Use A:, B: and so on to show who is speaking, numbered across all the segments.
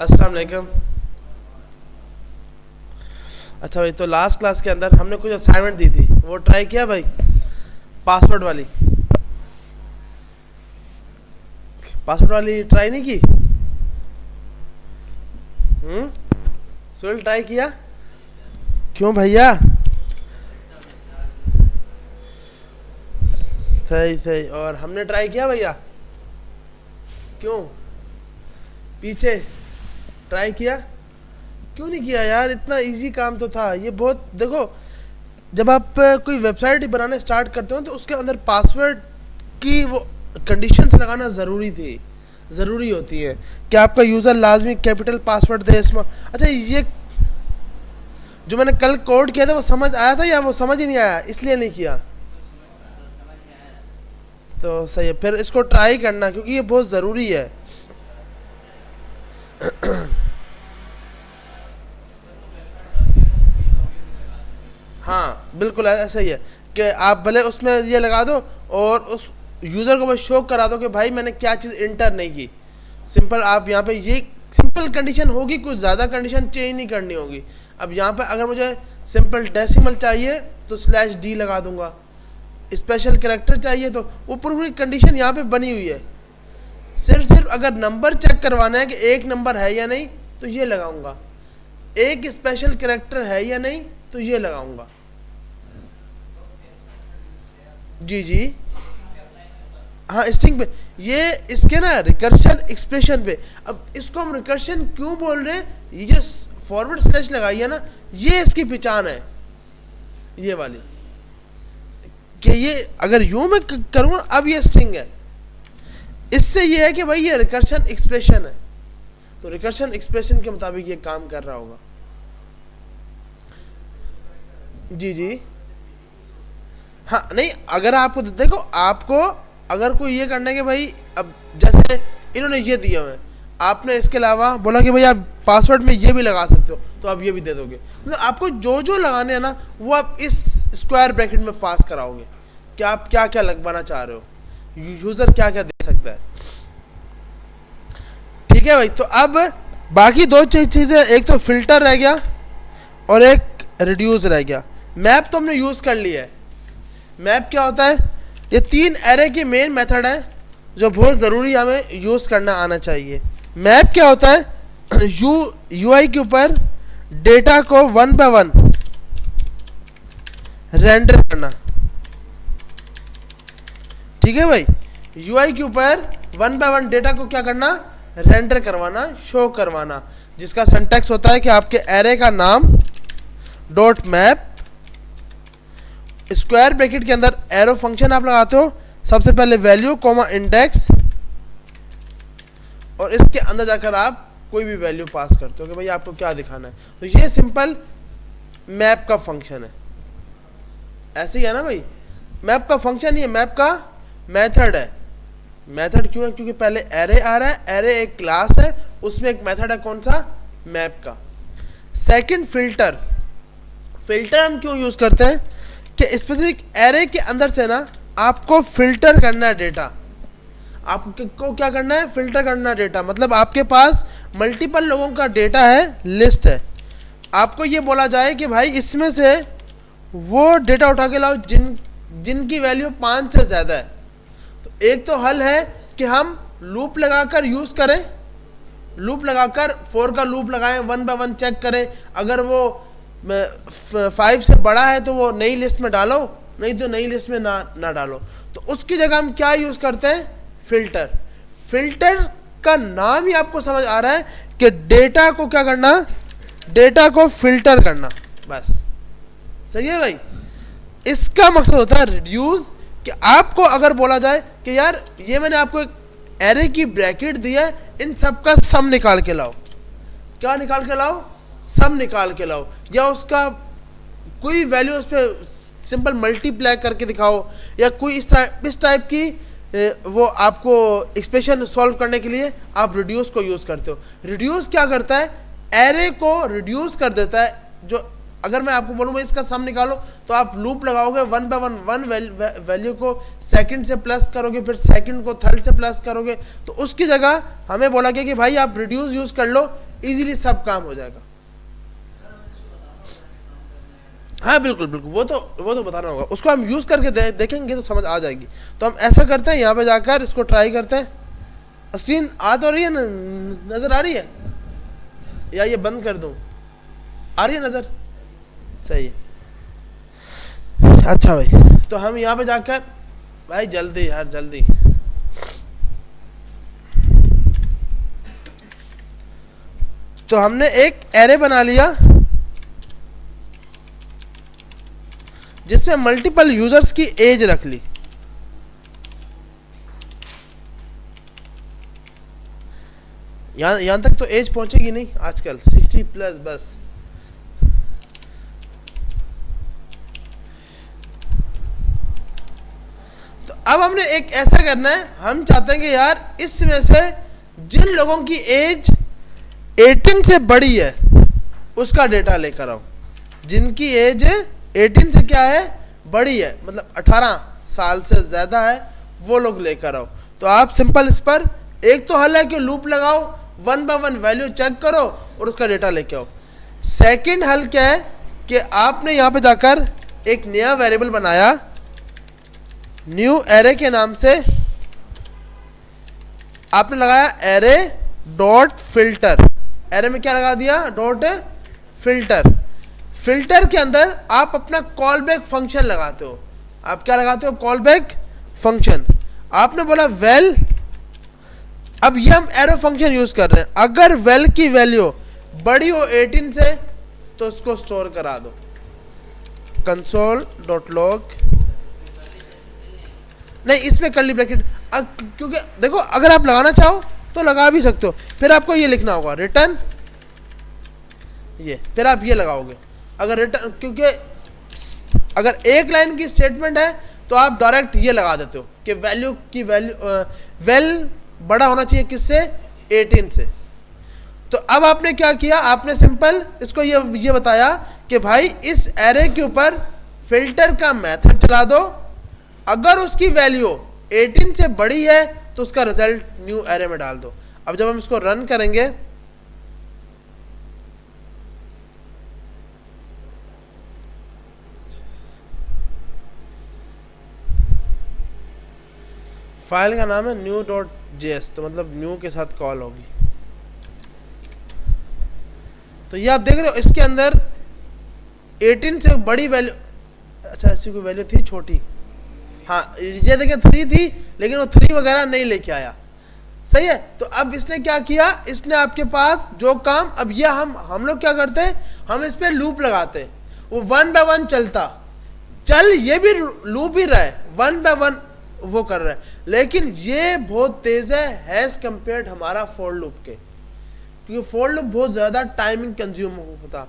A: अस्सलाम वालेकुम। अच्छा भाई, तो लास्ट क्लास के अंदर हमने कुछ असाइनमेंट दी थी, वो ट्राई किया भाई? पासवर्ड वाली ट्राई नहीं की? सुहेल ट्राई किया? क्यों भैया? सही सही। और हमने ट्राई किया भैया? क्यों? पीछे ट्राई किया? क्यों नहीं किया यार? इतना इजी काम तो था ये। बहुत देखो, जब आप कोई वेबसाइट बनाने स्टार्ट करते हो तो उसके अंदर पासवर्ड की वो कंडीशंस लगाना ज़रूरी होती है कि आपका यूज़र लाजमी कैपिटल पासवर्ड दे इसमें। अच्छा, ये जो मैंने कल कोड किया था वो समझ आया था या वो समझ ही नहीं आया इसलिए नहीं किया? तो सही है, फिर इसको ट्राई करना क्योंकि ये बहुत ज़रूरी है। हाँ बिल्कुल ऐसा ही है कि आप भले उसमें ये लगा दो और उस यूज़र को बस शो करा दो कि भाई मैंने क्या चीज़ इंटर नहीं की। सिंपल आप यहाँ पे ये सिंपल कंडीशन होगी, कुछ ज़्यादा कंडीशन चेंज नहीं करनी होगी। अब यहाँ पे अगर मुझे सिंपल डेसिमल चाहिए तो /d लगा दूंगा, स्पेशल कैरेक्टर चाहिए तो वो पूरी कंडीशन यहाँ पे बनी हुई है। सिर्फ अगर नंबर चेक करवाना है कि एक नंबर है या नहीं तो ये लगाऊंगा, एक स्पेशल कैरेक्टर है या नहीं तो ये लगाऊंगा। जी हाँ, स्ट्रिंग पे ये इसके ना रिकर्शन एक्सप्रेशन पे। अब इसको हम रिकर्शन क्यों बोल रहे हैं? ये जो फॉरवर्ड स्लैश लगाई है ना, ये इसकी पहचान है, ये वाली कि ये अगर यूं मैं करूँगा अब ये स्ट्रिंग है। इससे ये है कि भाई ये रिकर्शन एक्सप्रेशन है, तो रिकर्शन एक्सप्रेशन के मुताबिक ये काम कर रहा होगा। जी हाँ, नहीं अगर आपको देखो, आपको अगर कोई ये करना है कि भाई अब जैसे इन्होंने ये दिया हुआ है, आपने इसके अलावा बोला कि भाई आप पासवर्ड में ये भी लगा सकते हो तो आप ये भी दे दोगे। मतलब आपको जो लगाने हैं ना वो आप इस स्क्वायर ब्रैकेट में पास कराओगे कि आप क्या क्या लगवाना चाह रहे हो, यूज़र क्या क्या दे सकता है। ठीक है भाई, तो अब बाकी दो चीज़ें, एक तो फिल्टर रह गया और एक रिड्यूस रह गया। मैप तो हमने यूज़ कर लिया है। मैप क्या होता है? ये 3 एरे के मेन मेथड है जो बहुत ज़रूरी हमें यूज़ करना आना चाहिए। मैप क्या होता है? यूआई के ऊपर डेटा को 1 by 1 रेंडर करना। ठीक है भाई, यूआई के ऊपर 1 by 1 डेटा को क्या करना? रेंडर करवाना, शो करवाना, जिसका सिंटैक्स होता है कि आपके एरे का नाम डॉट मैप, स्क्वायर ब्रैकेट के अंदर एरो फंक्शन आप लगाते हो, सबसे पहले वैल्यू कॉमा इंडेक्स, और इसके अंदर जाकर आप कोई भी वैल्यू पास करते हो कि भाई आपको क्या दिखाना है। तो ये सिंपल मैप का फंक्शन है। ऐसे ही है ना भाई? मैप का फंक्शन ही है, मैप का मेथड है। मेथड क्यों है? क्योंकि पहले एरे आ रहा है, एरे एक क्लास है, उसमें एक मेथड है, कौन सा? मैप का। सेकंड फिल्टर हम क्यों यूज करते हैं कि स्पेसिफिक एरे के अंदर से ना आपको फिल्टर करना है डेटा। आपको क्या करना है? फिल्टर करना है डेटा। मतलब आपके पास मल्टीपल लोगों का डेटा है, लिस्ट है, आपको ये बोला जाए कि भाई इसमें से वो डेटा उठा के लाओ जिनकी वैल्यू 5 से ज़्यादा है। तो एक तो हल है कि हम लूप लगाकर यूज़ करें, लूप लगाकर फॉर का लूप लगाएं, 1 by 1 चेक करें, अगर वो 5 से बड़ा है तो वो नई लिस्ट में डालो, नहीं तो नई लिस्ट में ना डालो। तो उसकी जगह हम क्या यूज़ करते हैं? फिल्टर का नाम ही आपको समझ आ रहा है कि डेटा को क्या करना? डेटा को फिल्टर करना, बस। सही है भाई? इसका मकसद होता है रिड्यूस, कि आपको अगर बोला जाए कि यार ये मैंने आपको एक एरे की ब्रैकेट दी है, इन सब का सम निकाल के लाओ। क्या निकाल के लाओ? सम निकाल के लाओ, या उसका कोई वैल्यू उस पर सिंपल मल्टीप्लाई करके दिखाओ, या कोई इस टाइप की वो आपको एक्सप्रेशन सॉल्व करने के लिए आप रिड्यूस को यूज़ करते हो। रिड्यूस क्या करता है? एरे को रिड्यूस कर देता है। जो अगर मैं आपको बोलूँ इसका सम निकालो तो आप लूप लगाओगे, 1 by 1 वैल्यू को सेकंड से प्लस करोगे, फिर सेकंड को थर्ड से प्लस करोगे। तो उसकी जगह हमें बोला गया कि भाई आप रिड्यूस यूज़ कर लो, इजीली सब काम हो जाएगा। हाँ बिल्कुल बिल्कुल, वो तो बताना होगा, उसको हम यूज करके देखेंगे तो समझ आ जाएगी। तो हम ऐसा करते हैं, यहाँ पे जाकर इसको ट्राई करते हैं। स्क्रीन आ तो रही है, नजर आ रही है, या ये बंद कर दूं? आ रही है नजर? सही है। अच्छा भाई, तो हम यहाँ पे जाकर, भाई जल्दी यार जल्दी, तो हमने एक एरे बना लिया जिसमें मल्टीपल यूजर्स की एज रख ली। यहां तक तो एज पहुंचेगी नहीं आजकल, 60+ बस। तो अब हमने एक ऐसा करना है, हम चाहते हैं कि यार इसमें से जिन लोगों की एज 18 से बड़ी है उसका डेटा लेकर आओ। जिनकी एज 18 से क्या है, बड़ी है, मतलब 18 साल से ज्यादा है, वो लोग लेकर आओ। तो आप सिंपल इस पर एक तो हल है कि लूप लगाओ, 1 बाय 1 वैल्यू चेक करो और उसका डेटा लेके आओ। सेकंड हल क्या है कि आपने यहां पे जाकर एक नया वेरिएबल बनाया न्यू एरे के नाम से, आपने लगाया एरे डॉट फिल्टर। एरे में क्या लगा दिया, डॉट फिल्टर। फिल्टर के अंदर आप अपना कॉल बैक फंक्शन लगाते हो। आप क्या लगाते हो, कॉल बैक फंक्शन। आपने बोला वेल, अब ये हम एरो फंक्शन यूज कर रहे हैं, अगर वेल की वैल्यू बड़ी हो 18 से तो उसको स्टोर करा दो, console.log। नहीं, इसमें कर्ली ब्रैकेट, क्योंकि देखो अगर आप लगाना चाहो तो लगा भी सकते हो, फिर आपको ये लिखना होगा रिटर्न ये, फिर आप ये लगाओगे अगर रिटर्न, क्योंकि अगर एक लाइन की स्टेटमेंट है तो आप डायरेक्ट ये लगा देते हो कि वेल बड़ा होना चाहिए किससे, 18 से। तो अब आपने क्या किया, आपने सिंपल इसको ये बताया कि भाई इस एरे के ऊपर फिल्टर का मेथड चला दो, अगर उसकी वैल्यू 18 से बड़ी है तो उसका रिजल्ट न्यू एरे में डाल दो। अब जब हम इसको रन करेंगे, फाइल का नाम है new.js, तो मतलब न्यू के साथ कॉल होगी। तो ये आप देख रहे हो इसके अंदर 18 से बड़ी वैल्यू, अच्छा ऐसी कोई वैल्यू थी छोटी, हाँ ये देखें 3 थी, लेकिन वो 3 वगैरह नहीं लेके आया, सही है। तो अब इसने क्या किया, इसने आपके पास जो काम, अब ये हम लोग क्या करते हैं, हम इस पे लूप लगाते हैं, वो 1 बाय 1 चलता, चल ये भी लूप ही रहा है, 1 बाय 1 वो कर रहा है, लेकिन ये बहुत तेज है एज कंपेयर्ड हमारा फॉर लूप के, क्योंकि फॉर लूप बहुत ज्यादा टाइमिंग कंज्यूम होता।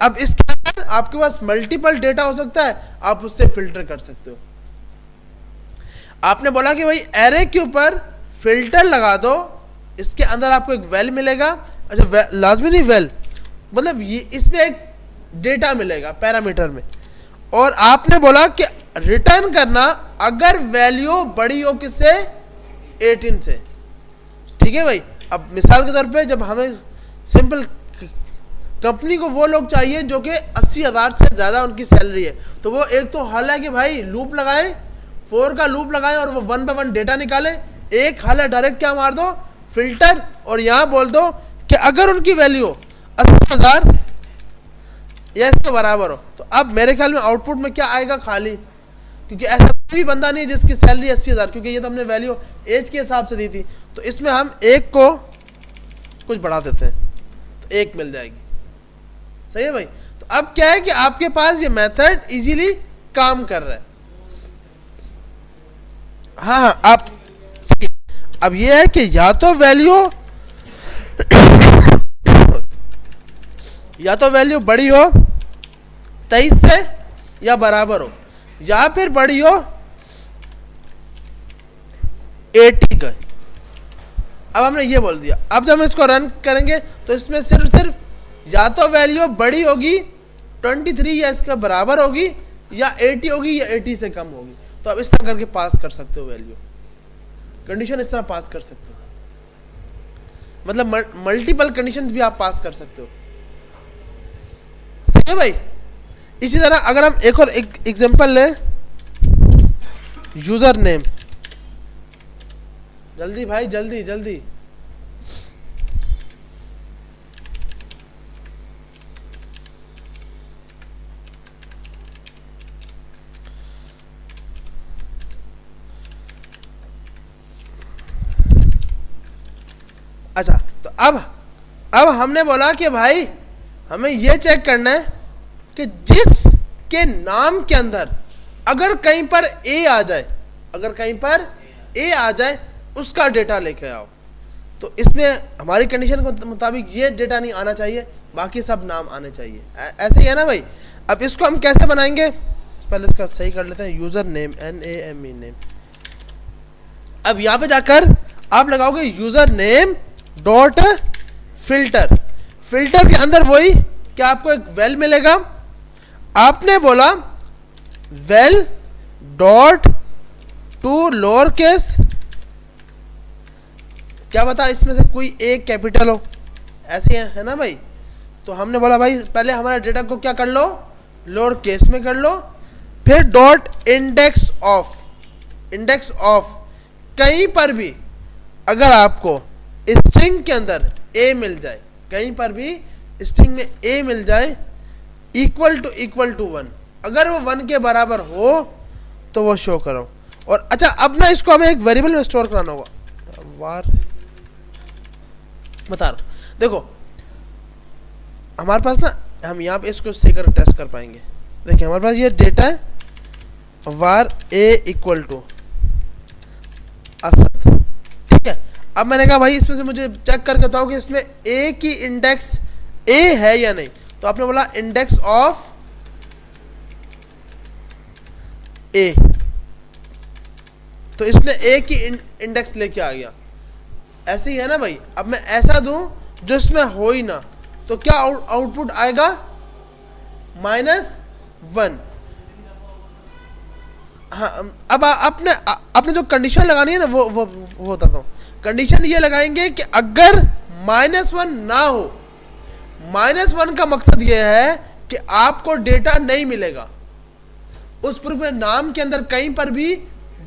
A: अब इसके अंदर आपके पास मल्टीपल डेटा हो सकता है, आप उससे फिल्टर कर सकते हो। आपने बोला कि भाई एरे के ऊपर फिल्टर लगा दो, इसके अंदर आपको एक वेल मिलेगा, अच्छा लाजमी नहीं वेल, मतलब ये इसमें एक डेटा मिलेगा पैरामीटर में, और आपने बोला कि रिटर्न करना अगर वैल्यू बड़ी हो किससे, 18 से, ठीक है भाई। अब मिसाल के तौर पे जब हमें सिंपल कंपनी को वो लोग चाहिए जो कि 80,000 से ज़्यादा उनकी सैलरी है, तो वो एक तो हल है कि भाई लूप लगाएं, फॉर का लूप लगाएं और वो 1 बाय 1 डेटा निकालें। एक हल है डायरेक्ट क्या मार दो, फिल्टर, और यहाँ बोल दो कि अगर उनकी वैल्यू 80,000 या इसके बराबर हो, तो अब मेरे ख्याल में आउटपुट में क्या आएगा, खाली, क्योंकि ऐसा कोई बंदा नहीं जिसकी सैलरी 80,000, क्योंकि ये तो हमने वैल्यू एज के हिसाब से दी थी। तो इसमें हम एक को कुछ बढ़ा देते हैं तो एक मिल जाएगी, सही है भाई। तो अब क्या है कि आपके पास ये मेथड इजीली काम कर रहा है। हाँ आप सही। अब ये है कि या तो वैल्यू बड़ी हो 23 से या बराबर हो, या फिर बड़ी हो 80 का। अब हमने ये बोल दिया, अब जब हम इसको रन करेंगे तो इसमें सिर्फ या तो वैल्यू बड़ी होगी 23 या इसका बराबर होगी, या 80 होगी या 80 से कम होगी। तो आप इस तरह करके पास कर सकते हो वैल्यू, कंडीशन इस तरह पास कर सकते हो। मतलब मल्टीपल कंडीशन भी आप पास कर सकते हो। सही है भाई। इसी तरह अगर हम एक और एग्जांपल लें, यूजर नेम, जल्दी भाई जल्दी जल्दी। अच्छा, तो अब हमने बोला कि भाई हमें यह चेक करना है कि जिसके नाम के अंदर अगर कहीं पर ए आ जाए, अगर कहीं पर ए आ जाए उसका डेटा लेके आओ। तो इसमें हमारी कंडीशन के मुताबिक ये डेटा नहीं आना चाहिए, बाकी सब नाम आने चाहिए। ऐसे ही है ना भाई। अब इसको हम कैसे बनाएंगे, पहले इसका सही कर लेते हैं, यूजर नेम NAME नेम। अब यहां पे जाकर आप लगाओगे user name dot filter. Filter के अंदर वही कि आपको एक वेल मिलेगा। आपने बोला well dot to lower case, क्या बता इसमें से कोई एक कैपिटल हो, ऐसे है ना भाई। तो हमने बोला भाई पहले हमारे डेटा को क्या कर लो, लोअर केस में कर लो। फिर dot index of, index of, कहीं पर भी अगर आपको स्ट्रिंग के अंदर ए मिल जाए, कहीं पर भी स्ट्रिंग में ए मिल जाए, इक्वल टू 1, अगर वो 1 के बराबर हो तो वो शो करो। और अच्छा अब ना इसको हमें एक वेरिएबल में स्टोर कराना होगा। वार बता रहा हूं, देखो हमारे पास ना, हम यहाँ पे इसको सही कर टेस्ट कर पाएंगे। देखिए हमारे पास ये डेटा है, वार ए इक्वल टू असद, ठीक है। अब मैंने कहा भाई इसमें से मुझे चेक करके बताओ कि इसमें ए की इंडेक्स ए है या नहीं। तो आपने बोला इंडेक्स ऑफ ए, तो इसने ए की इंडेक्स लेके आ गया। ऐसे ही है ना भाई। अब मैं ऐसा दूं जो इसमें हो ही ना, तो क्या आउटपुट आएगा, -1। हाँ, अब आपने जो कंडीशन लगानी है ना वो बताता हूं। कंडीशन ये लगाएंगे कि अगर -1 ना हो, -1 का मकसद ये है कि आपको डेटा नहीं मिलेगा, उस प्रूफ में नाम के अंदर कहीं पर भी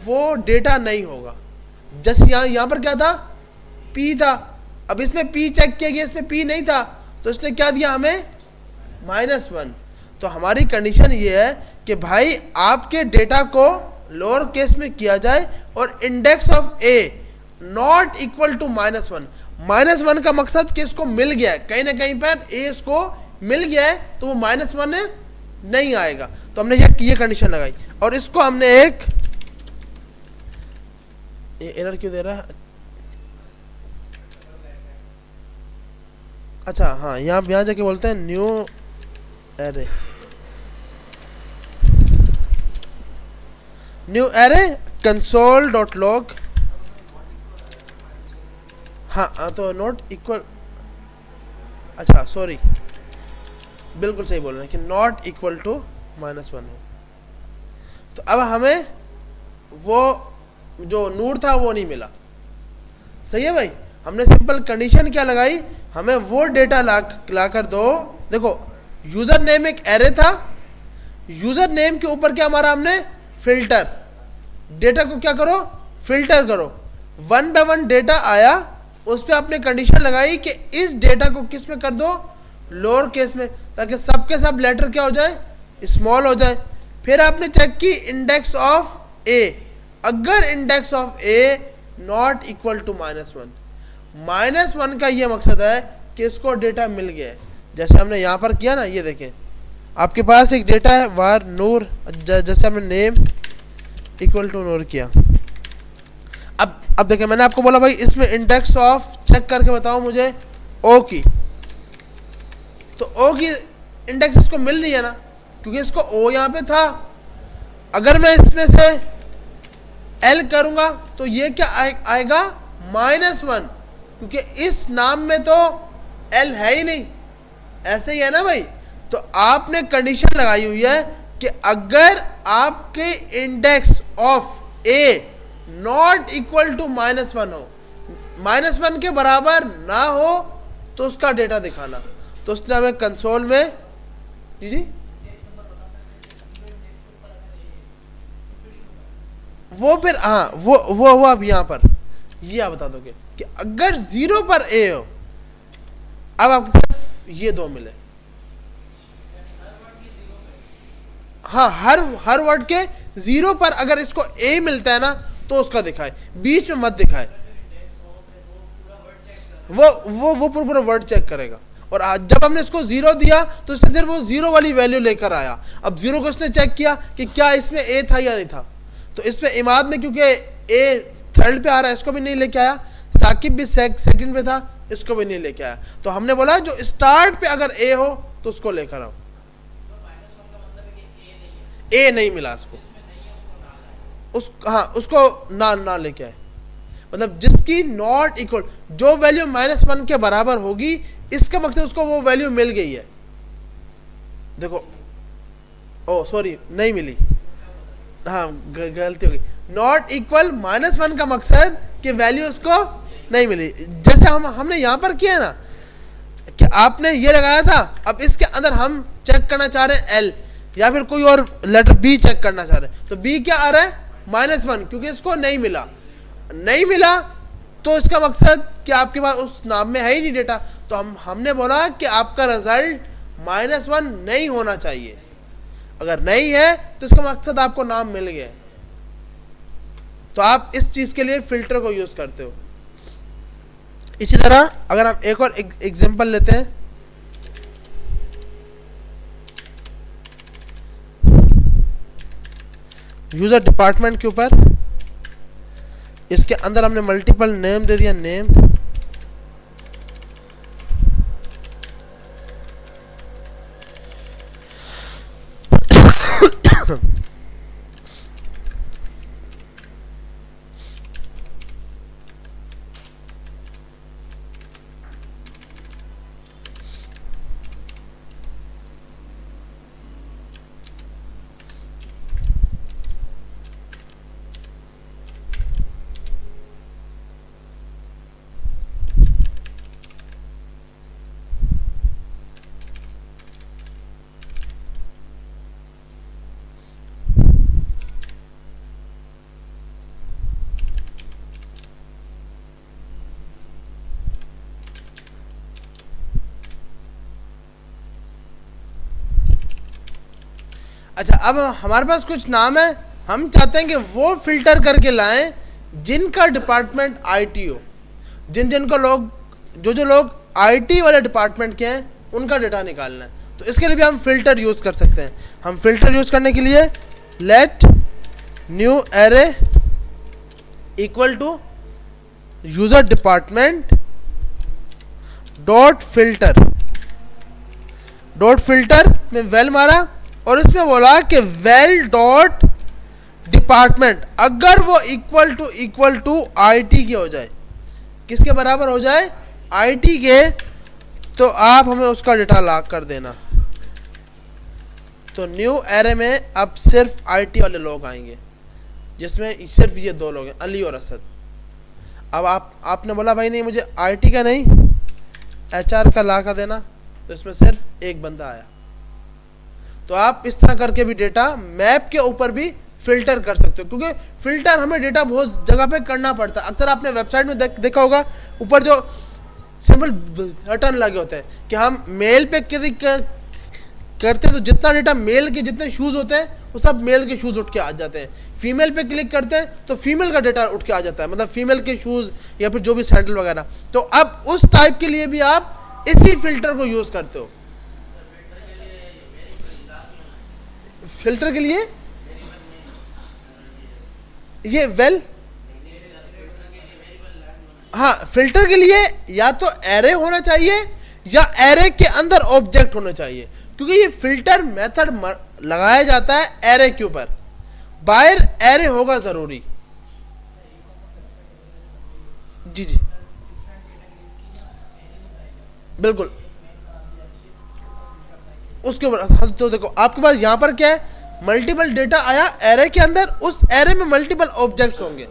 A: वो डेटा नहीं होगा। जैसे यहां पर क्या था, P था। अब इसमें P चेक किया गया, इसमें P नहीं था, तो इसने क्या दिया हमें, -1। तो हमारी कंडीशन ये है कि भाई आपके डेटा को लोअर केस में किया जाए और index of A not equal to -1। -1 का मकसद कि इसको मिल गया है, कहीं ना कहीं पर ए इसको मिल गया है, तो वो -1 नहीं आएगा। तो हमने ये कंडीशन लगाई और इसको हमने एक एरर क्यों दे रहा है। अच्छा हाँ, यहाँ जाके बोलते हैं new array, new array console dot log. हाँ तो नॉट इक्वल, अच्छा सॉरी, बिल्कुल सही बोल रहे हैं कि नॉट इक्वल टू -1 हो। तो अब हमें वो जो नूर था वो नहीं मिला। सही है भाई। हमने सिंपल कंडीशन क्या लगाई, हमें वो डेटा ला कर दो। देखो यूजर नेम एक एरे था, यूजर नेम के ऊपर क्या हमारा, हमने फिल्टर, डेटा को क्या करो, फिल्टर करो। 1 बाय 1 डेटा आया, उस पर आपने कंडीशन लगाई कि इस डेटा को किस में कर दो, लोअर केस में, ताकि सबके सब लेटर क्या हो जाए, स्मॉल हो जाए। फिर आपने चेक की इंडेक्स ऑफ ए, अगर index of A not equal to -1 का ये मकसद है कि इसको डेटा मिल गया है। जैसे हमने यहाँ पर किया ना, ये देखें आपके पास एक डेटा है वार नूर, जैसे हमने नेम इक्वल टू नूर किया। अब देखें मैंने आपको बोला भाई इसमें इंडेक्स ऑफ चेक करके बताओ मुझे ओ की, तो ओ की इंडेक्स इसको मिल रही है ना, क्योंकि इसको ओ यहाँ पे था। अगर मैं इसमें से एल करूंगा तो ये क्या आएगा, -1, क्योंकि इस नाम में तो एल है ही नहीं। ऐसे ही है ना भाई। तो आपने कंडीशन लगाई हुई है कि अगर आपके index of A not equal to -1 हो, -1 के बराबर ना हो तो उसका डेटा दिखाना। तो उसने हमें कंसोल में जी वो फिर हाँ वो अब यहाँ पर ये आप बता दोगे कि अगर 0 पर ए हो, अब आपको सिर्फ ये दो मिले। हाँ, हर वर्ड के 0 पर अगर इसको ए मिलता है ना तो उसका दिखाए, बीच में मत दिखाए। वो पूरा वर्ड चेक करेगा। और जब हमने इसको 0 दिया तो इसने सिर्फ वो 0 वाली वैल्यू लेकर आया। अब 0 को इसने चेक किया कि क्या इसमें ए था या नहीं था। तो इसमें इमाद में क्योंकि ए थर्ड पे आ रहा है, इसको भी नहीं लेके आया। साकिब भी सेकंड पे था, इसको भी नहीं लेके आया। तो हमने बोला जो स्टार्ट पे अगर ए हो तो उसको लेकर आओ। ए नहीं मिला उसको, उसको ना लेके आए। मतलब जिसकी नॉट इक्वल, जो वैल्यू -1 के बराबर होगी, इसका मकसद उसको वो वैल्यू मिल गई है। देखो, ओ सॉरी, नहीं मिली, हाँ गलती हो गई। नॉट इक्वल -1 का मकसद कि वैल्यू उसको नहीं मिली। जैसे हमने यहां पर किया ना कि आपने ये लगाया था, अब इसके अंदर हम चेक करना चाह रहे हैं एल या फिर कोई और लेटर बी चेक करना चाह रहे हैं। तो बी क्या आ रहा है? -1, क्योंकि इसको नहीं मिला तो इसका मकसद कि आपके पास उस नाम में है ही नहीं डेटा। तो हमने बोला कि आपका रिजल्ट -1 नहीं होना चाहिए। अगर नहीं है तो इसका मकसद आपको नाम मिल गया। तो आप इस चीज के लिए फिल्टर को यूज करते हो। इसी तरह अगर हम एक और एग्जांपल लेते हैं, यूजर डिपार्टमेंट के ऊपर, इसके अंदर हमने मल्टीपल नेम दे दिया, नेम अच्छा, अब हमारे पास कुछ नाम है, हम चाहते हैं कि वो फिल्टर करके लाएं जिनका डिपार्टमेंट आईटी हो। जिनको लोग जो लोग आईटी वाले डिपार्टमेंट के हैं उनका डेटा निकालना है। तो इसके लिए भी हम फिल्टर यूज कर सकते हैं। हम फिल्टर यूज करने के लिए let new array equal to user department dot filter में वेल मारा और इसमें बोला कि वेल डॉट डिपार्टमेंट अगर वो इक्वल टू आईटी के हो जाए, किसके बराबर हो जाए? आईटी के, तो आप हमें उसका डेटा लॉक कर देना। तो न्यू एरे में अब सिर्फ आईटी वाले लोग आएंगे, जिसमें सिर्फ ये दो लोग हैं, अली और असद। अब आपने बोला भाई नहीं मुझे आईटी का नहीं एचआर का ला कर देना, तो इसमें सिर्फ एक बंदा आया। तो आप इस तरह करके भी डेटा मैप के ऊपर भी फिल्टर कर सकते हो, क्योंकि फिल्टर हमें डेटा बहुत जगह पे करना पड़ता है। अक्सर आपने वेबसाइट में देखा होगा ऊपर जो सिंपल बटन लगे होते हैं कि हम मेल पे क्लिक करते हैं तो जितना डेटा मेल के जितने शूज़ होते हैं वो सब मेल के शूज़ उठ के आ जाते हैं। फीमेल पे क्लिक करते हैं तो फीमेल का डेटा उठ के आ जाता है, मतलब फीमेल के शूज़ या फिर जो भी सैंडल वगैरह। तो अब उस टाइप के लिए भी आप इसी फिल्टर को यूज़ करते हो। फिल्टर के लिए ये वेल, हाँ, फिल्टर के लिए या तो एरे होना चाहिए या एरे के अंदर ऑब्जेक्ट होना चाहिए, क्योंकि ये फिल्टर मेथड लगाया जाता है एरे के ऊपर। बाहर एरे होगा जरूरी। जी जी बिल्कुल, उसके ऊपर। तो देखो आपके पास यहां पर क्या है, मल्टीपल डेटा आया एरे के अंदर, उस एरे में मल्टीपल ऑब्जेक्ट्स होंगे।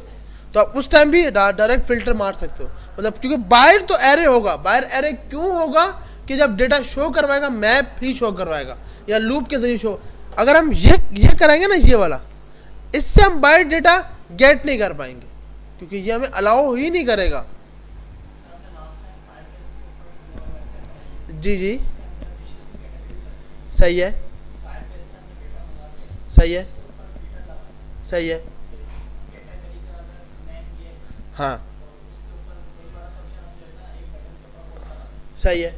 A: तो आप उस टाइम भी डायरेक्ट फिल्टर मार सकते हो, मतलब क्योंकि बाहर तो एरे होगा। बाहर एरे क्यों होगा कि जब डेटा शो करवाएगा मैप ही शो करवाएगा या लूप के जरिए शो। अगर हम ये करेंगे ना ये वाला, इससे हम बाहर डेटा गेट नहीं कर पाएंगे क्योंकि ये हमें अलाउ ही नहीं करेगा। जी जी सही है, सही है, सही है। हाँ सही है,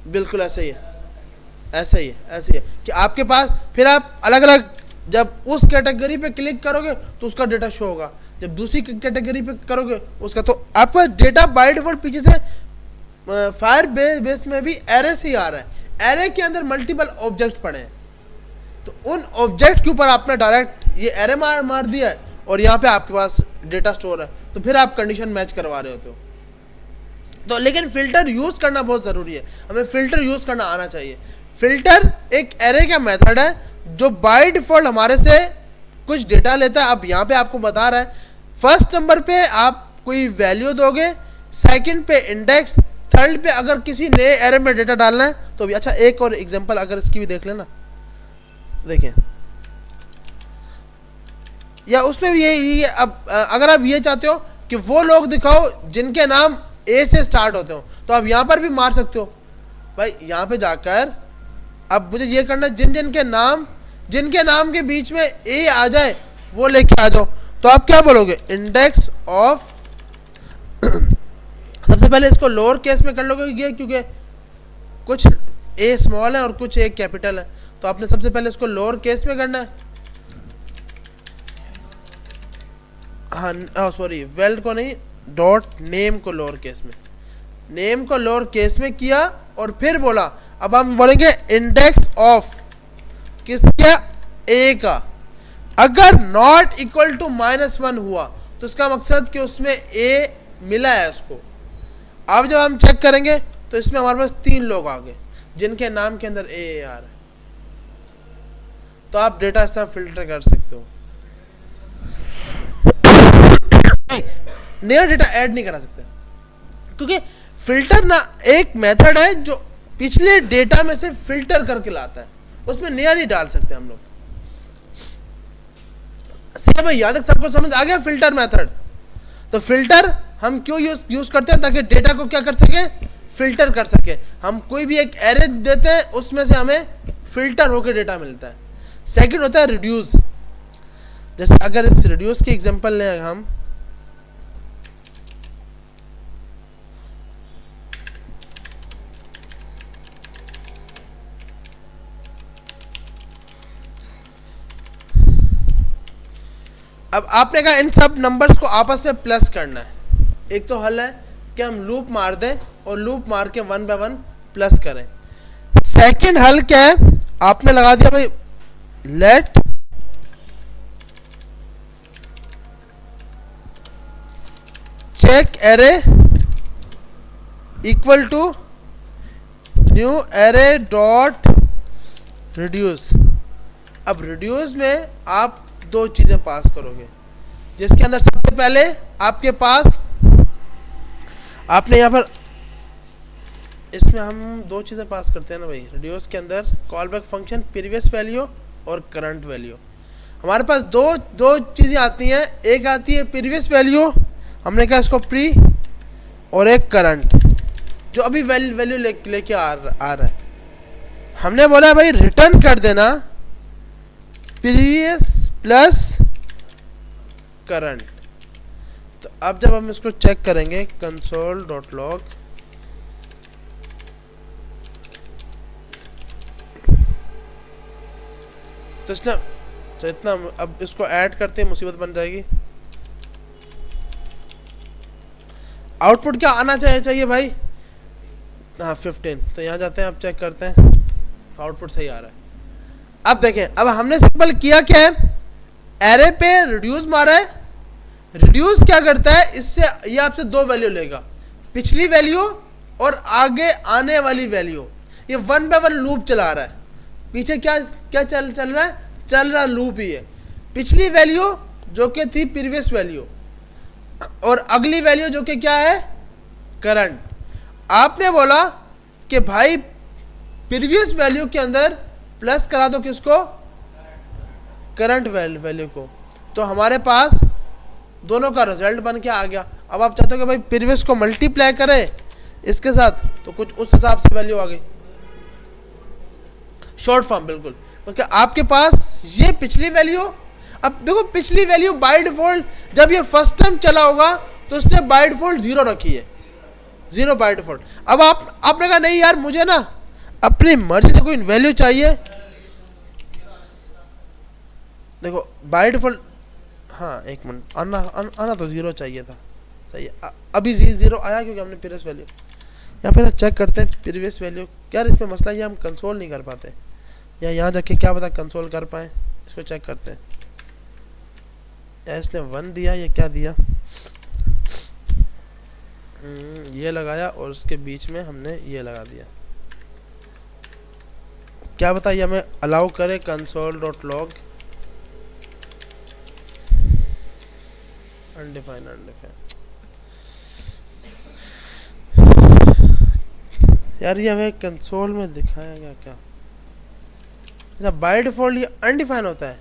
A: बिल्कुल ऐसा ही है, ऐसा ही है, ऐसे ही है कि आपके पास फिर आप अलग अलग जब उस कैटेगरी पे क्लिक करोगे तो उसका डेटा शो होगा, जब दूसरी कैटेगरी पे करोगे उसका, तो आपका डेटा बाय डिफॉल्ट पीछे से फायर बेस में भी एरे से ही आ रहा है। एरे के अंदर मल्टीपल ऑब्जेक्ट पड़े हैं, तो उन ऑब्जेक्ट के ऊपर आपने डायरेक्ट ये एरे मार दिया है और यहाँ पे आपके पास डेटा स्टोर है, तो फिर आप कंडीशन मैच करवा रहे होते हो। तो लेकिन फिल्टर यूज करना बहुत जरूरी है, हमें फिल्टर यूज करना आना चाहिए। फिल्टर एक एरे का मेथड है जो बाय डिफॉल्ट हमारे से कुछ डेटा लेता है। अब यहाँ पे आपको बता रहा है, फर्स्ट नंबर पे आप कोई वैल्यू दोगे, सेकंड पे इंडेक्स, थर्ड पे अगर किसी नए एरे में डेटा डालना है तो भी। अच्छा एक और एग्जांपल अगर इसकी भी देख लेना, देखिए या उसमें भी ये अब अगर आप ये चाहते हो कि वो लोग दिखाओ जिनके नाम ए से स्टार्ट होते हो, तो आप यहाँ पर भी मार सकते हो भाई। यहाँ पे जाकर अब मुझे ये करना, जिनके नाम के बीच में ए आ जाए वो लेके आ जाओ। तो आप क्या बोलोगे, इंडेक्स ऑफ सबसे पहले इसको लोअर केस में कर लोगे ये, क्योंकि कुछ ए स्मॉल है और कुछ ए कैपिटल है, तो आपने सबसे पहले इसको लोअर केस में करना है। हाँ सॉरी, वेल्ड को नहीं, डॉट नेम को लोअर केस में, नेम को लोअर केस में किया और फिर बोला अब हम बोलेंगे इंडेक्स ऑफ किसका, ए का। अगर नॉट इक्वल टू -1 हुआ तो इसका मकसद कि उसमें ए मिला है उसको। अब जब हम चेक करेंगे तो इसमें हमारे पास 3 लोग आ गए जिनके नाम के अंदर ए आ रहा है, तो आप डेटा इस तरह फिल्टर कर सकते हो। नया डेटा ऐड नहीं करा सकते क्योंकि फिल्टर ना एक मेथड है जो पिछले डेटा में से फिल्टर करके लाता है, उसमें नया नहीं डाल सकते हम लोग। सही भाई, याद है, सबको समझ आ गया फिल्टर मेथड। तो फिल्टर हम क्यों यूज करते हैं, ताकि डेटा को क्या कर सके, फिल्टर कर सके। हम कोई भी एक एरे देते हैं उसमें से हमें फिल्टर होकर डेटा मिलता है। सेकंड होता है रिड्यूस। जैसे अगर इस रिड्यूस की एग्जांपल लें हम, अब आपने कहा इन सब नंबर्स को आपस में प्लस करना है। एक तो हल है कि हम लूप मार दें और लूप मार के 1 बाय 1 प्लस करें। सेकंड हल क्या है, आपने लगा दिया भाई let check array equal to new array dot reduce. अब रिड्यूस में आप 2 चीजें पास करोगे, जिसके अंदर सबसे पहले आपके पास आपने यहां पर, इसमें हम 2 चीजें पास करते हैं ना भाई रिड्यूस के अंदर, call back function, previous value और करंट वैल्यू। हमारे पास दो चीजें आती हैं, एक आती है प्रीवियस वैल्यू, हमने कहा इसको प्री, और एक करंट जो अभी वैल्यू लेके आ रहा है। हमने बोला भाई रिटर्न कर देना प्रीवियस प्लस करंट। तो अब जब हम इसको चेक करेंगे console.log, तो इसने तो इतना, अब इसको ऐड करते हैं मुसीबत बन जाएगी। आउटपुट क्या आना चाहिए भाई, हाँ 15। तो यहाँ जाते हैं, अब चेक करते हैं, आउटपुट सही आ रहा है। अब देखें, अब हमने सिंपल किया क्या है, एरे पे रिड्यूस मारा है। रिड्यूस क्या करता है, इससे ये आपसे 2 वैल्यू लेगा, पिछली वैल्यू और आगे आने वाली वैल्यू। ये 1 बाय 1 लूप चला रहा है। पीछे क्या चल रहा है, चल रहा लूप ही है। पिछली वैल्यू जो कि थी प्रीवियस वैल्यू, और अगली वैल्यू जो कि क्या है, करंट। आपने बोला कि भाई प्रीवियस वैल्यू के अंदर प्लस करा दो किसको, करंट वैल्यू को, तो हमारे पास दोनों का रिजल्ट बन के आ गया। अब आप चाहते हो कि भाई प्रीवियस को मल्टीप्लाई करें इसके साथ, तो कुछ उस हिसाब से वैल्यू आ गई, शॉर्ट फॉर्म बिल्कुल, क्योंकि आपके पास ये पिछली वैल्यू, अब देखो पिछली वैल्यू बाय डिफॉल्ट जब ये फर्स्ट टाइम चला होगा तो उसने बाय डिफॉल्ट 0 रखी है, 0 बाय डिफॉल्ट। अब आपने कहा नहीं यार मुझे ना अपनी मर्जी से कोई वैल्यू चाहिए, देखो बाय डिफॉल्ट, हाँ एक मिनट, आना तो 0 चाहिए था, सही है, अभी 0 आया क्योंकि हमने प्रीवियस वैल्यू, या फिर चेक करते हैं प्रीवियस वैल्यू। यार इसमें मसला ये हम कंसोल नहीं कर पाते, या यहाँ जाके क्या पता कंसोल कर पाए, इसको चेक करते हैं। या इसने 1 दिया, ये क्या दिया, ये लगाया और उसके बीच में हमने ये लगा दिया, क्या पता ये हमें अलाउ करे console.log अनडिफाइन यार, ये हमें कंसोल में दिखाएगा क्या। अच्छा बाय डिफॉल्ट ये अनडिफाइन होता है,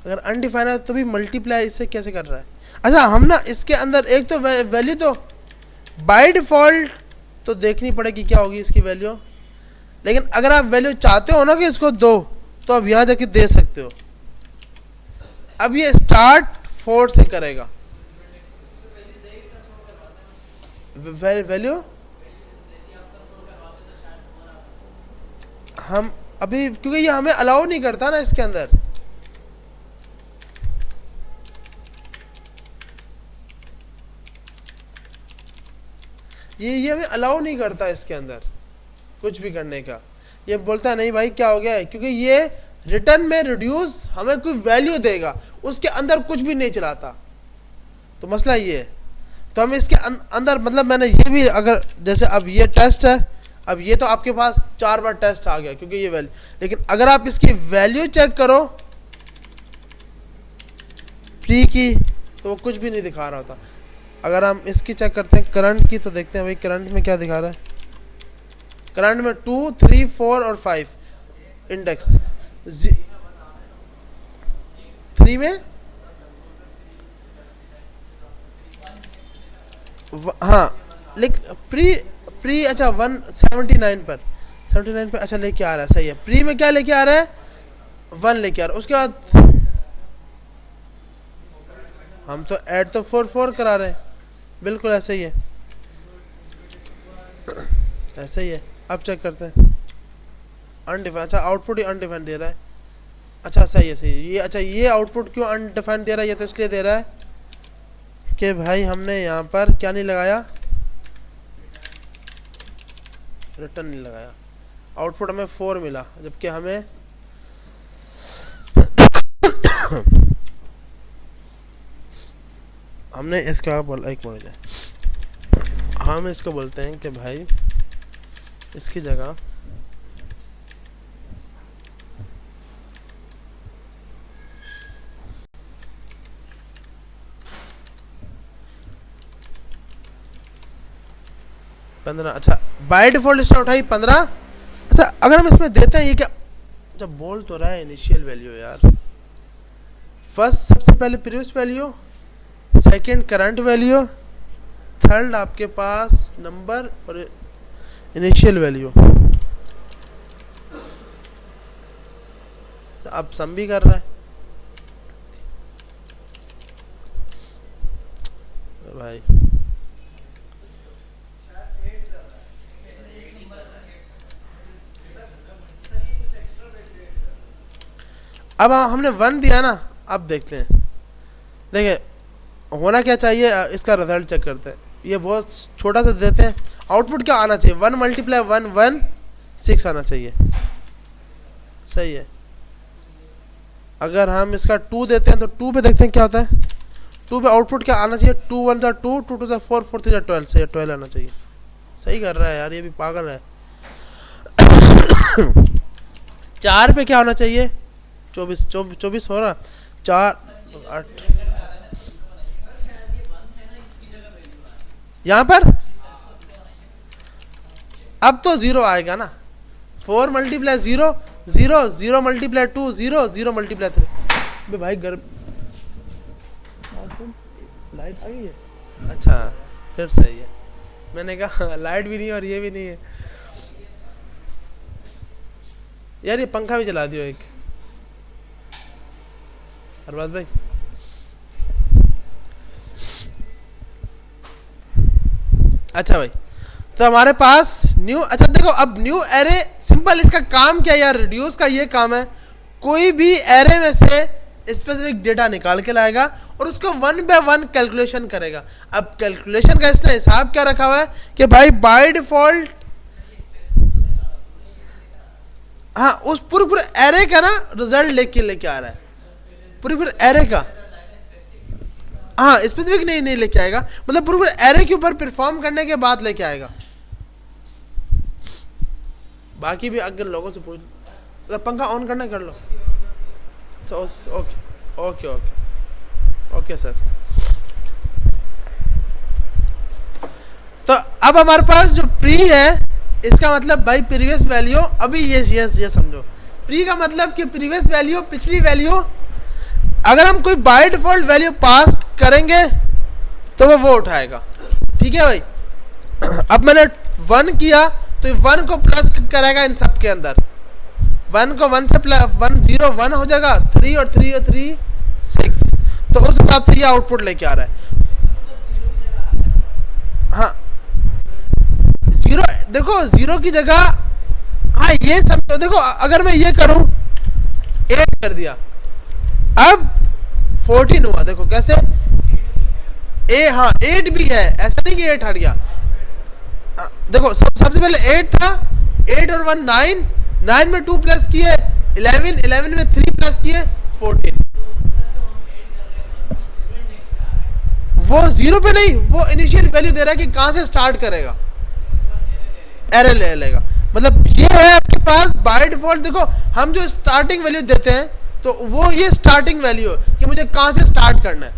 A: अगर अनडिफाइन है तो भी मल्टीप्लाई इससे कैसे कर रहा है। अच्छा हम ना इसके अंदर एक तो वैल्यू तो बाय डिफॉल्ट तो देखनी पड़ेगी क्या होगी इसकी वैल्यू, लेकिन अगर आप वैल्यू चाहते हो ना कि इसको दो, तो आप यहाँ जाके दे सकते हो। अब ये स्टार्ट 4 से करेगा वैल्यू, हम अभी क्योंकि ये हमें अलाउ नहीं करता ना इसके अंदर, ये हमें अलाउ नहीं करता इसके अंदर कुछ भी करने का। ये बोलता है नहीं भाई क्या हो गया है, क्योंकि ये रिटर्न में रिड्यूस हमें कोई वैल्यू देगा, उसके अंदर कुछ भी नहीं चलाता, तो मसला ये है। तो हम इसके अंदर मतलब मैंने ये भी, अगर जैसे अब ये टेस्ट है, अब ये तो आपके पास 4 बार टेस्ट आ गया क्योंकि ये वैल्यू, लेकिन अगर आप इसकी वैल्यू चेक करो प्री की, तो वो कुछ भी नहीं दिखा रहा होता। अगर हम इसकी चेक करते हैं करंट की, तो देखते हैं भाई करंट में क्या दिखा रहा है। करंट में 2, 3, 4 और 5 इंडेक्स, 3 में हाँ, लेकिन प्री अच्छा 179 पर 79 पर अच्छा लेके आ रहा है, सही है। प्री में क्या लेके आ रहा है, 1 लेके आ रहा है। उसके बाद हम तो ऐड तो 4 करा रहे हैं, बिल्कुल ऐसे ही है, ऐसे ही है। अब चेक करते हैं अनडिफाइन, अच्छा आउटपुट ही अनडिफाइन दे रहा है, अच्छा सही है सही है। ये अच्छा ये आउटपुट क्यों अनडिफाइन दे रहा है, ये तो इसलिए दे रहा है कि भाई हमने यहाँ पर क्या नहीं लगाया, रिटर्न नहीं लगाया, आउटपुट हमें 4 मिला, जबकि हमें हमने इसका बोला, एक मिनट है, हम इसको बोलते हैं कि भाई इसकी जगह पंद्रह, अच्छा बाय डिफॉल्ट इसने उठाई 15। अच्छा अगर हम इसमें देते हैं ये क्या, अच्छा बोल तो रहा है इनिशियल वैल्यू यार, फर्स्ट सबसे पहले previous value, second current value, third आपके पास नंबर और इनिशियल वैल्यू। तो अब सम भी कर रहा है भाई, अब हमने 1 दिया ना, अब देखते हैं, देखिए होना क्या चाहिए, इसका रिजल्ट चेक करते हैं। ये बहुत छोटा सा देते हैं, आउटपुट क्या आना चाहिए, 1 × 1 1 6 आना चाहिए, सही है। अगर हम इसका 2 देते हैं तो 2 पे देखते हैं क्या होता है, 2 पे आउटपुट क्या आना चाहिए, 2 1 2, 2 2 4, 4 3 12, सही है 12 आना चाहिए। सही कर रहा है यार, ये भी पागल है। 4 पे क्या होना चाहिए, 24 हो रहा, 4 8 यहाँ पर अब तो 0 आएगा ना। 4 मल्टीप्लाई 0 0 0 मल्टीप्लाई 2 0 0 मल्टीप्लाई 3। भाई घर लाइट आ गई है। अच्छा फिर सही है। मैंने कहा लाइट भी नहीं है और ये भी नहीं है यार। ये पंखा भी चला दियो एक। अरबाज भाई अच्छा भाई, तो हमारे पास न्यू, अच्छा देखो अब न्यू एरे सिंपल, इसका काम क्या है यार, रिड्यूस का ये काम है, कोई भी एरे में से स्पेसिफिक डेटा निकाल के लाएगा और उसको 1 बाय 1 कैलकुलेशन करेगा। अब कैलकुलेशन का इसने हिसाब क्या रखा हुआ है कि भाई बाय डिफॉल्ट, हाँ उस पूरे एरे का ना रिजल्ट लेके आ रहा है, पूरे एरे का। हाँ स्पेसिफिक नहीं लेके आएगा, मतलब पूरे एरे के ऊपर परफॉर्म करने के बाद लेके आएगा। बाकी भी अगर लोगों से पूछ, अगर पंखा ऑन करना कर लो। Okay okay sir. तो अब हमारे पास जो प्री है, इसका मतलब भाई प्रीवियस वैल्यू, अभी ये समझो, प्री का मतलब कि प्रीवियस वैल्यू, पिछली वैल्यू, अगर हम कोई बाय डिफॉल्ट वैल्यू पास करेंगे तो वो उठाएगा। ठीक है भाई। अब मैंने 1 किया तो 1 को प्लस करेगा इन सब के अंदर, 1 को 1 से प्लस 1 0 1 हो जाएगा, 3 और 3 और 3 6, तो उस हिसाब से ये आउटपुट लेके आ रहा है। हाँ 0, देखो 0 की जगह, हाँ ये समझो, देखो अगर मैं ये करूं 8 कर दिया, अब 14 हुआ, देखो कैसे, हाँ 8 भी है, ऐसा नहीं कि 8 हट गया। देखो सबसे पहले 8 था, 8 और 1 9, 9 में 2 प्लस किए 11, 11 में 3 प्लस किए 14। वो 0 पे नहीं, वो इनिशियल वैल्यू दे रहा है कि कहां से स्टार्ट करेगा, एरे ले लेगा। मतलब ये है आपके पास बाय डिफॉल्ट। देखो हम जो स्टार्टिंग वैल्यू देते हैं तो वो ये स्टार्टिंग वैल्यू है कि मुझे कहां से स्टार्ट करना है।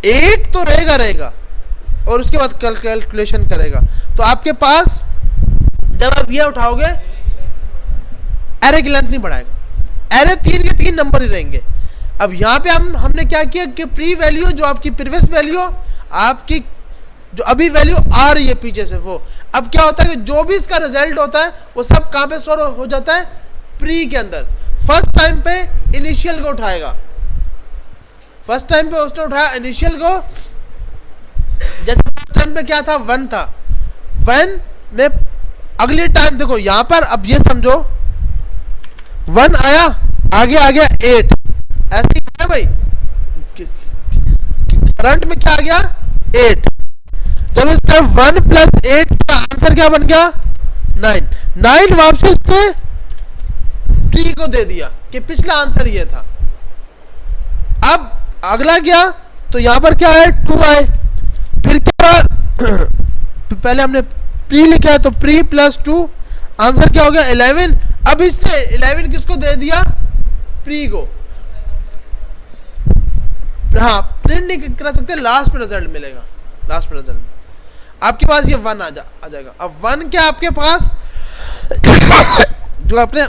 A: 8 तो रहेगा और उसके बाद कैलकुलेशन करेगा। तो आपके पास जब आप ये उठाओगे, एरे की लेंथ नहीं बढ़ाएगा, एरे 3 के 3 नंबर ही रहेंगे। अब यहाँ पे हमने क्या किया कि प्री वैल्यू, जो आपकी प्रीवियस वैल्यू, आपकी जो अभी वैल्यू आ रही है पीछे से, वो अब क्या होता है कि जो भी इसका रिजल्ट होता है वो सब कहाँ पे स्टोर हो जाता है, प्री के अंदर। फर्स्ट टाइम पे इनिशियल को उठाएगा, फर्स्ट टाइम पे उसने उठाया इनिशियल को। जैसे फर्स्ट टाइम पे क्या था, 1 था, 1 में अगले टाइम देखो यहां पर, अब ये समझो 1 आया, आगे आ गया 8, ऐसे ही है भाई। करंट में क्या आ गया 8, जब इसका 1 प्लस 8 का आंसर क्या बन गया 9, 9 वापस इसने प्री को दे दिया कि पिछला आंसर ये था। अब अगला गया तो यहां पर क्या है 2 आए, फिर क्या पहले हमने प्री लिखा है तो प्री प्लस 2, आंसर क्या हो गया 11। अब इससे 11 किसको दे दिया, प्री को। हाँ प्रिंट नहीं कर सकते, लास्ट में रिजल्ट मिलेगा, लास्ट में रिजल्ट आपके पास ये 1 आ जाएगा। अब 1 क्या आपके पास जो आपने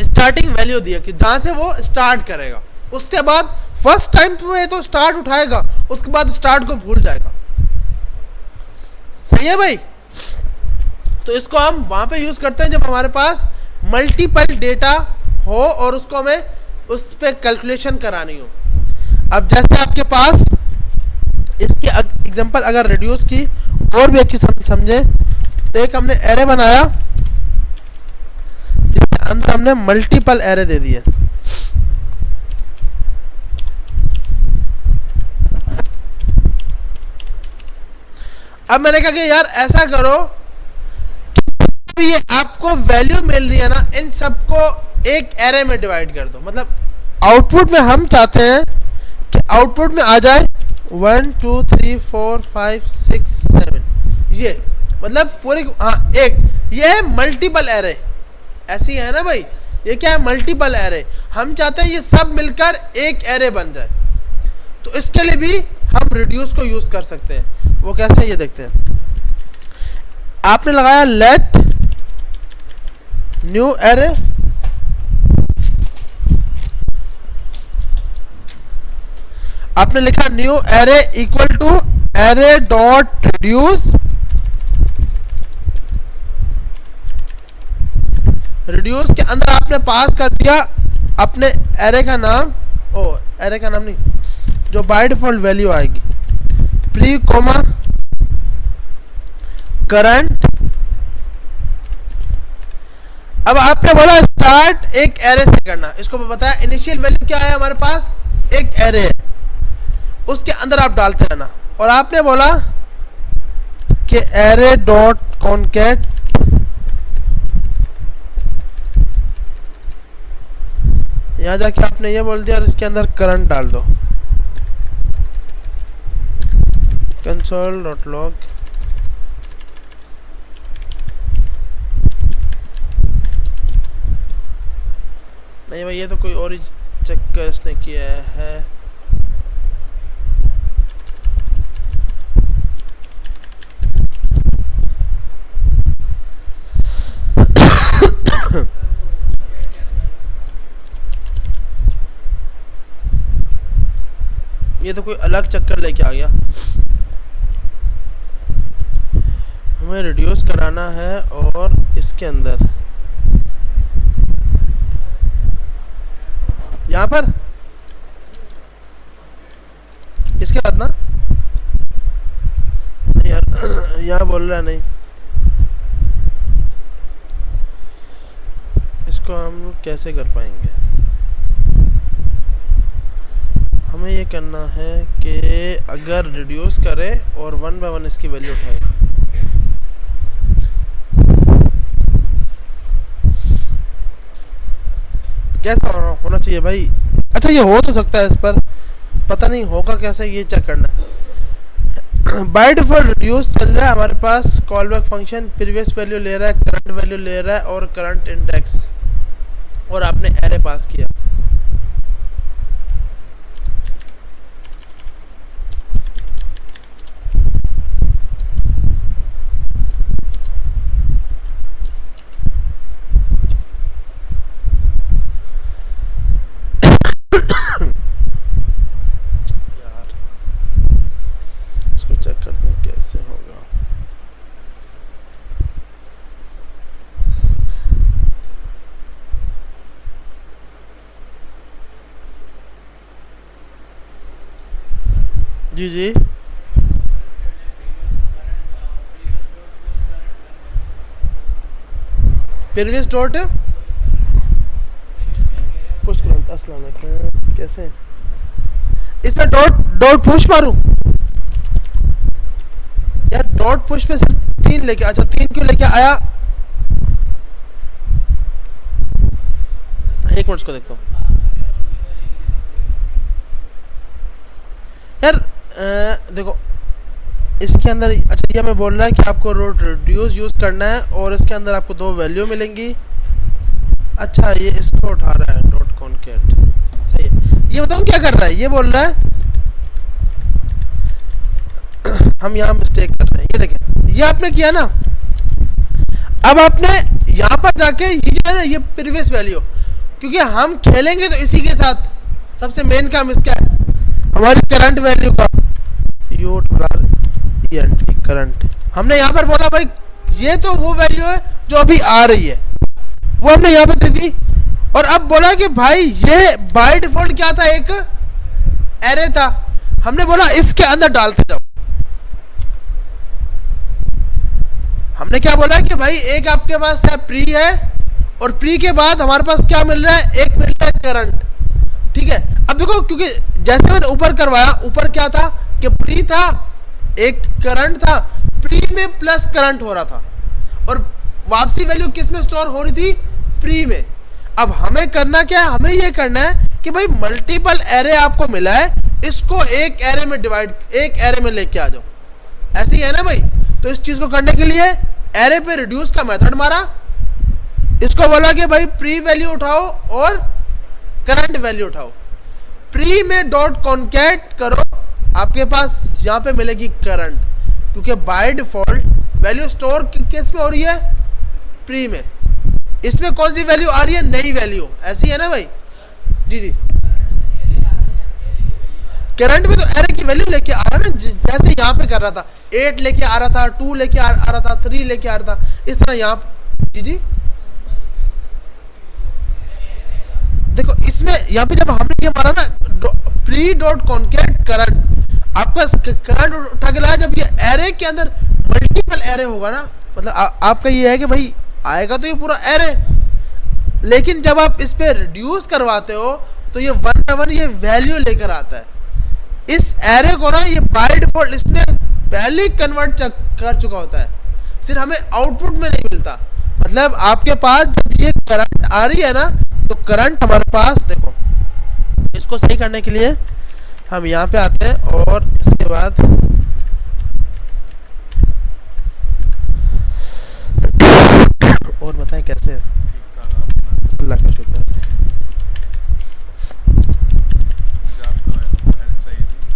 A: स्टार्टिंग वैल्यू दिया कि जहां से वो स्टार्ट करेगा, उसके बाद फर्स्ट टाइम पे तो स्टार्ट उठाएगा, उसके बाद स्टार्ट को भूल जाएगा। सही है भाई। तो इसको हम वहां पे यूज करते हैं जब हमारे पास मल्टीपल डेटा हो और उसको हमें उस पर कैलकुलेशन करानी हो। अब जैसे आपके पास इसकी एग्जांपल अगर रिड्यूस की और भी अच्छी समझे, तो एक हमने एरे बनाया जिसके अंदर हमने मल्टीपल एरे दे दिए। अब मैंने कहा कि यार ऐसा करो कि ये आपको वैल्यू मिल रही है ना, इन सबको एक एरे में डिवाइड कर दो। मतलब आउटपुट में हम चाहते हैं कि आउटपुट में आ जाए 1 2 3 4 5 6 7, ये मतलब पूरे, हाँ एक, ये मल्टीपल एरे ऐसी है ना भाई ये क्या है, मल्टीपल एरे। हम चाहते हैं ये सब मिलकर एक एरे बन जाए, तो इसके लिए भी हम रिड्यूस को यूज कर सकते हैं। वो कैसे है ये देखते हैं। आपने लगाया लेट न्यू एरे, आपने लिखा new array equal to array dot reduce, reduce के अंदर आपने पास कर दिया अपने एरे का नाम, एरे का नाम नहीं, जो बाय डिफॉल्ट वैल्यू आएगी, प्री कोमा करंट। अब आपने बोला स्टार्ट एक एरे से करना, इसको बताया इनिशियल वैल्यू क्या है हमारे पास, एक एरे है, उसके अंदर आप डालते रहना। और आपने बोला कि एरे डॉट कॉन्केट यहां जाके आपने ये बोल दिया और इसके अंदर करंट डाल दो, कंसोल डॉट लॉग। नहीं भाई, ये तो कोई और ही चक्कर इसने किया है। ये तो कोई अलग चक्कर लेके आ गया। हमें रिड्यूस कराना है और इसके अंदर यहां पर इसके बाद ना यार यहां बोल रहा है नहीं, इसको हम कैसे कर पाएंगे। हमें ये करना है कि अगर रिड्यूस करें और 1 बाय 1 इसकी वैल्यू उठाए, कैसा होना चाहिए भाई। अच्छा ये हो तो सकता है, इस पर पता नहीं होगा कैसे, ये चेक करना है। बाय डिफॉल्ट रिड्यूस चल रहा है हमारे पास, call back function previous value ले रहा है, करंट वैल्यू ले रहा है और करंट इंडेक्स, और आपने एरे पास किया। चेक करते हैं कैसे होगा। जी जी प्रीवियस डॉट पुश करंट, अस्सलाम वालेकुम, कैसे इसमें डॉट पुश मारूं यार, डॉट पुश पे सिर्फ 3 लेके, अच्छा 3 क्यों लेके आया, एक मिनट को देखता हूँ यार। देखो इसके अंदर, अच्छा ये मैं बोल रहा है कि आपको रिड्यूस यूज करना है और इसके अंदर आपको 2 वैल्यू मिलेंगी। अच्छा ये इसको उठा रहा है डॉट कॉन्केट, सही है। ये बताऊँ क्या कर रहा है, ये बोल रहा है हम यहाँ मिस्टेक कर रहे हैं, ये देखें, ये आपने किया ना। अब आपने यहाँ पर जाके ये जो है ना, ये प्रीवियस वैल्यू, क्योंकि हम खेलेंगे तो इसी के साथ, सबसे मेन काम इसका है हमारी करंट वैल्यू का, करंट। हमने यहाँ पर बोला भाई ये तो वो वैल्यू है जो अभी आ रही है, वो हमने यहाँ पर दे दी। और अब बोला कि भाई ये बाय डिफॉल्ट क्या था, एक एरे था, हमने बोला इसके अंदर डालते जाओ। हमने क्या बोला कि भाई एक आपके पास है प्री है, और प्री के बाद हमारे पास क्या मिल रहा है, एक मिल रहा है करंट, ठीक है। अब देखो क्योंकि जैसे मैंने ऊपर करवाया, ऊपर क्या था कि प्री था, एक करंट था, प्री में प्लस करंट हो रहा था, और वापसी वैल्यू किस में स्टोर हो रही थी, प्री में। अब हमें करना क्या है, हमें ये करना है कि भाई मल्टीपल एरे आपको मिला है, इसको एक एरे में डिवाइड, एक एरे में लेके आ जाओ, ऐसे ही है ना भाई। तो इस चीज को करने के लिए एरे पे रिड्यूस का मेथड मारा, इसको बोला कि भाई प्री वैल्यू उठाओ और करंट वैल्यू उठाओ। प्री में डॉट कॉन्कैट करो, आपके पास यहां पे मिलेगी करंट, क्योंकि बाय डिफॉल्ट वैल्यू स्टोर किस में हो रही है, प्री में। इसमें कौन सी वैल्यू आ रही है, नई वैल्यू, ऐसी है ना भाई? जी जी, करंट में तो एरे की वैल्यू लेके आ रहा है ना, जैसे यहाँ पे कर रहा था 8 लेके आ रहा था, 2 लेके आ रहा था, 3 लेके आ रहा था, इस तरह यहाँ। जी जी, देखो इसमें यहाँ पे जब हमने ये मारा ना प्री डॉट कॉन्कैट करंट, आपका करंट उठा के लाया। जब ये एरे के अंदर मल्टीपल एरे होगा ना, मतलब आपका ये है कि भाई आएगा तो ये पूरा एरे, लेकिन जब आप इस पे रिड्यूस करवाते हो तो ये 1 बाय 1 ये वैल्यू लेकर आता है। इस एरे को ना ये बाय डिफॉल्ट इसमें पहले कन्वर्ट कर चुका होता है, सिर्फ हमें आउटपुट में नहीं मिलता। मतलब आपके पास जब ये करंट आ रही है ना, तो करंट हमारे पास, देखो इसको सही करने के लिए हम यहाँ पे आते हैं और इसके बाद और बताएं कैसे। अल्लाह का शुक्र।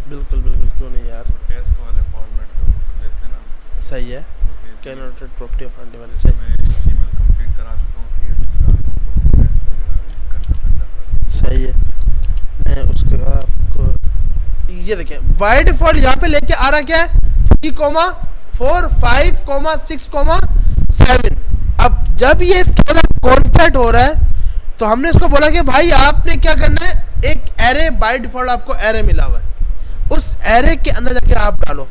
A: बिल्कुल बिल्कुल, क्यों नहीं यार,
B: टेस्ट वाले फॉर्मेट जो लेते हैं ना,
A: सही है। कैनोटेड प्रॉपर्टी ऑफ फंडामेंटल, सही।
B: मैं HTML कंप्लीट करा चुका हूं, CSS डाल दूं तो टेस्ट वगैरह करना
A: सही है। मैं उसके बाद आपको ये देखें, बाय डिफॉल्ट यहाँ पे लेके आ रहा क्या है, 3,4, 5, 6, 7। अब जब ये इसके अंदर कॉन्कैट हो रहा है तो हमने इसको बोला कि भाई आपने क्या करना है, एक एरे बाय डिफॉल्ट आपको एरे मिला हुआ है, उस एरे के अंदर जाके आप डालो।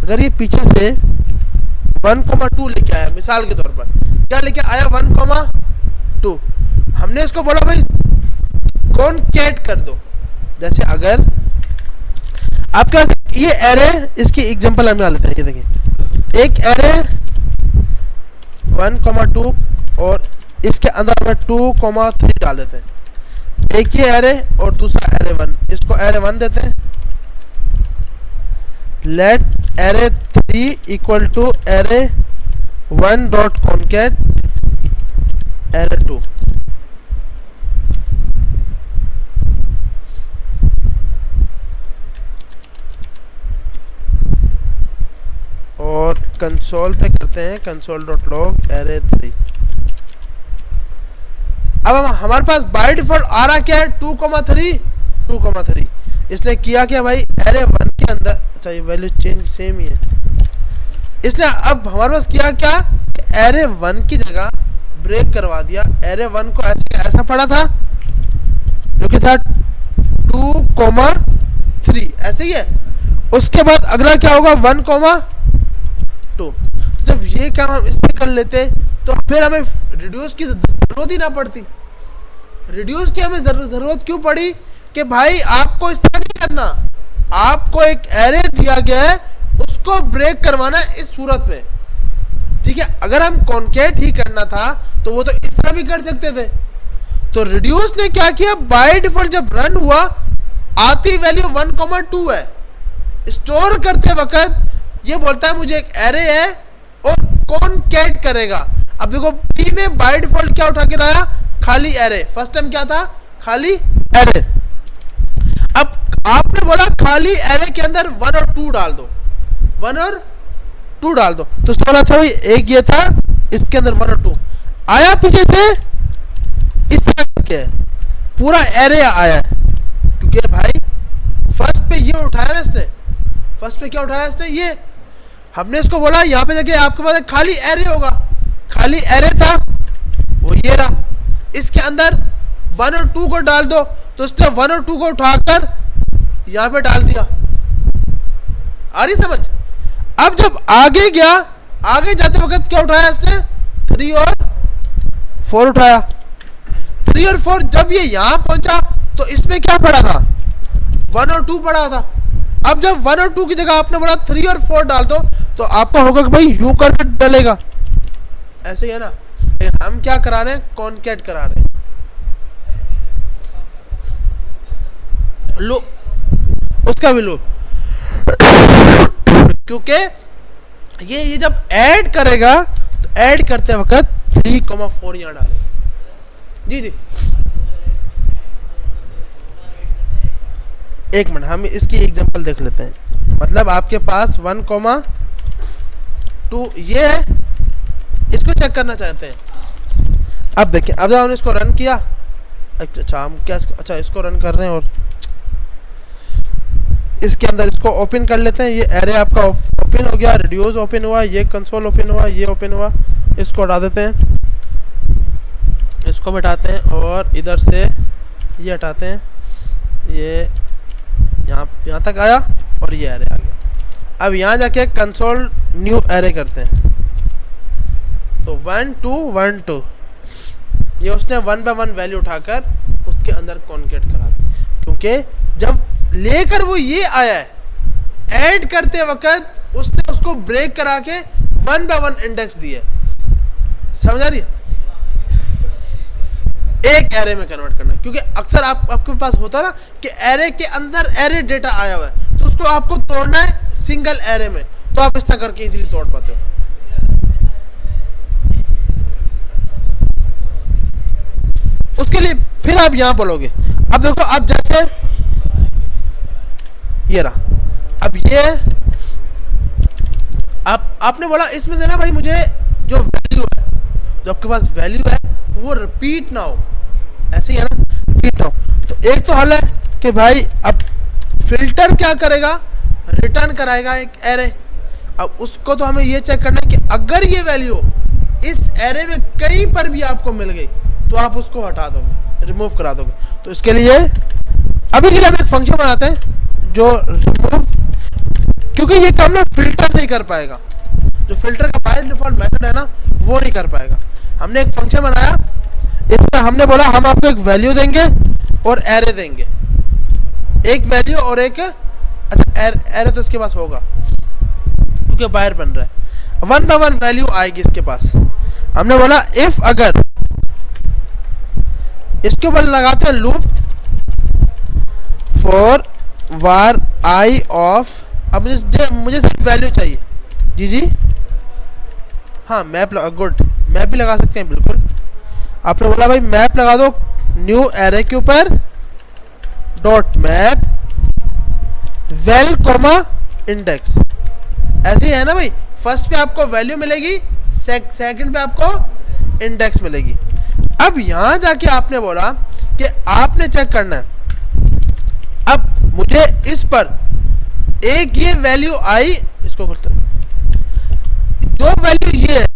A: अगर ये पीछे से 1,2 लेके आया, मिसाल के तौर पर क्या लेके आया, 1,2, हमने इसको बोला भाई कॉन्कैट कर दो। जैसे अगर आपके पास ये एरे, इसकी एग्जांपल हम यहाँ लेते हैं, ये देखिए एक एरे 1,2 और इसके अंदर में 2,3 डाल देते हैं। एक ये एरे और दूसरा एरे 1, इसको एरे 1 देते हैं। Let array 3 equal to array 1 dot concat array 2। और कंसोल पे करते हैं कंसोल डॉट लॉग एरे 3। अब हमारे पास बाय डिफॉल्ट आ रहा क्या है, 2,3। इसने किया क्या भाई, एरे 1 के अंदर, अच्छा ये वैल्यू चेंज सेम ही है। इसने अब हमारे पास किया क्या, एरे 1 की जगह ब्रेक करवा दिया। एरे 1 को ऐसा पड़ा था जो कि था 2,3, ऐसे ही है। उसके बाद अगला क्या होगा, 1,2। जब ये काम हम इससे कर लेते तो फिर हमें रिड्यूस की जरूरत ही ना पड़ती। रिड्यूस की हमें जरूरत क्यों पड़ी कि भाई आपको इस तरह नहीं करना, आपको एक एरे दिया गया है उसको ब्रेक करवाना है इस सूरत में, ठीक है। अगर हम कॉन्कैट ही करना था तो वो तो इस तरह भी कर सकते थे। तो रिड्यूस ने क्या किया, बाय डिफॉल्ट जब रन हुआ आती वैल्यू 1,2 है। स्टोर करते वक्त ये बोलता है मुझे एक एरे है और कॉन्कैट करेगा। अब देखो पी में बाय डिफॉल्ट क्या उठा के लाया, खाली एरे। फर्स्ट टाइम क्या था, खाली एरे। अब आपने बोला खाली एरे के अंदर 1 और 2 डाल दो, 1 और 2 डाल दो। तो सोना अच्छा भाई, एक ये था इसके अंदर 1 और 2 आया, पीछे से इस तरह करके पूरा एरे आया, क्योंकि भाई फर्स्ट पे ये उठाया ना इसने, फर्स्ट पे क्या उठाया इसने, ये। हमने इसको बोला यहाँ पे जाके आपके पास खाली एरे होगा, खाली एरे था वो ये रहा, इसके अंदर 1 और 2 को डाल दो। तो इसने 1 और 2 को उठाकर यहाँ पे डाल दिया। आ रही समझ। अब जब आगे गया, आगे जाते वक्त क्या उठाया इसने, 3 और 4 उठाया। 3 और 4 जब ये यहाँ पहुंचा तो इसमें क्या पड़ा था, 1 और 2 पड़ा था। अब जब 1 और 2 की जगह आपने बोला 3 और 4 डाल दो, तो आपका होगा कि भाई यूं करके डलेगा, ऐसे ही है ना। लेकिन हम क्या करा रहे हैं, कॉन्कैट करा रहे हैं। लो उसका भी लो, क्योंकि ये जब ऐड करेगा तो ऐड करते वक्त 3,4 यहाँ डालेंगे। जी जी, एक मिनट, हम इसकी एग्जांपल देख लेते हैं। मतलब आपके पास 1,2 ये है, इसको चेक करना चाहते हैं। अब देखिए, अब जब हमने इसको रन किया, अच्छा हम क्या, अच्छा इसको रन कर रहे हैं और इसके अंदर इसको ओपन कर लेते हैं। ये एरे आपका ओपन हो गया, रिड्यूस ओपन हुआ, ये कंसोल ओपन हुआ, ये ओपन हुआ। इसको हटा देते हैं, इसको भी हटाते हैं और इधर से ये हटाते हैं। ये यहाँ तक आया और ये एरे आ गया। अब यहाँ जाके कंसोल न्यू एरे करते हैं, तो 1 2 1 2 ये उसने 1 by 1 वैल्यू उठाकर उसके अंदर कॉन्केट करा दी, क्योंकि जब लेकर वो ये आया है, ऐड करते वक्त उसने उसको ब्रेक करा के 1 by 1 इंडेक्स दिए। समझ आ रही है? एक एरे में कन्वर्ट करना, क्योंकि अक्सर आपके पास होता है ना कि एरे के अंदर एरे डेटा आया हुआ है, तो उसको आपको तोड़ना है सिंगल एरे में, तो आप इस तरह करके इजीली तोड़ पाते हो। उसके लिए फिर आप यहां बोलोगे, अब देखो, अब जैसे ये रहा, अब ये आपने बोला इसमें से ना भाई मुझे जो वैल्यू है, जो आपके पास वैल्यू है वो रिपीट ना हो, ऐसे ही है ना, रिपीट ना हो। तो एक तो हल है कि भाई अब फिल्टर क्या करेगा, रिटर्न कराएगा एक एरे। अब उसको तो हमें ये चेक करना है कि अगर ये वैल्यू इस एरे में कहीं पर भी आपको मिल गई तो आप उसको हटा दोगे, रिमूव करा दोगे। तो इसके लिए अभी के लिए हम एक फंक्शन बनाते हैं जो रिमूव, क्योंकि ये काम ना फिल्टर नहीं कर पाएगा, जो फिल्टर का बाय डिफॉल्ट मेथड है ना वो नहीं कर पाएगा। हमने एक फंक्शन बनाया, इसमें हमने बोला हम आपको एक वैल्यू देंगे और एरे देंगे, एक वैल्यू और एक, अच्छा एरे तो इसके पास होगा क्योंकि बाहर बन रहा है, 1 by 1 वैल्यू आएगी इसके पास। हमने बोला इफ अगर, इसके ऊपर लगाते हैं loop for var I of, अब मुझे सिर्फ वैल्यू चाहिए। जी जी, हाँ मैप लगा, गुड, मैप भी लगा सकते हैं बिल्कुल। आपने बोला भाई मैप लगा दो न्यू एरे के ऊपर dot map well comma index, ऐसे ही है ना भाई। फर्स्ट पे आपको वैल्यू मिलेगी, सेकंड पे आपको इंडेक्स मिलेगी। अब यहां जाके आपने बोला कि आपने चेक करना है, अब मुझे इस पर एक ये वैल्यू आई, इसको करते हैं, जो वैल्यू ये है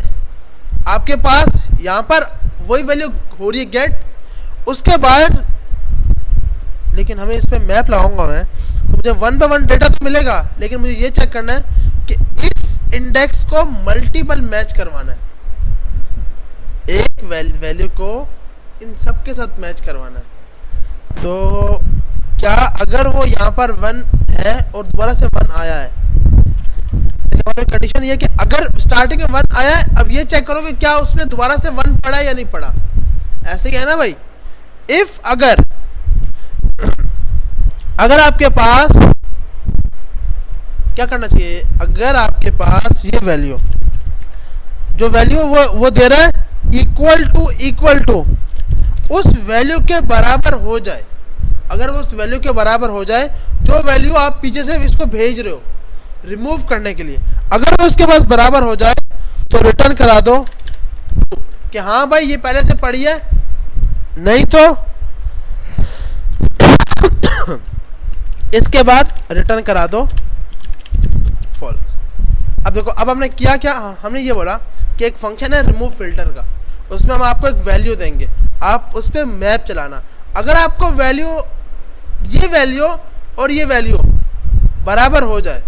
A: आपके पास, यहां पर वही वैल्यू हो रही है गेट, उसके बाद लेकिन हमें इस पे मैप लगाऊंगा मैं, तो मुझे 1 by 1 डेटा तो मिलेगा, लेकिन मुझे ये चेक करना है कि इस इंडेक्स को मल्टीपल मैच करवाना है, एक वैल्यू को इन सब के साथ मैच करवाना है। तो क्या अगर वो यहाँ पर 1 है और दोबारा से 1 आया है, हमारी कंडीशन ये है कि अगर स्टार्टिंग में 1 आया है, अब ये चेक करो कि क्या उसने दोबारा से 1 पढ़ा या नहीं पढ़ा, ऐसे ही है ना भाई। इफ अगर आपके पास क्या करना चाहिए, अगर आपके पास ये वैल्यू, जो वैल्यू वो दे रहा है इक्वल टू उस वैल्यू के बराबर हो जाए, अगर वो उस वैल्यू के बराबर हो जाए जो वैल्यू आप पीछे से इसको भेज रहे हो रिमूव करने के लिए, अगर वो उसके पास बराबर हो जाए तो रिटर्न करा दो कि हाँ भाई ये पहले से पढ़ी है, नहीं तो इसके बाद रिटर्न करा दो फॉल्स। अब देखो, अब हमने किया क्या, हमने ये बोला कि एक फंक्शन है रिमूव फिल्टर का, उसमें हम आपको एक वैल्यू देंगे, आप उस पर मैप चलाना। अगर आपको वैल्यू, ये वैल्यू और ये वैल्यू बराबर हो जाए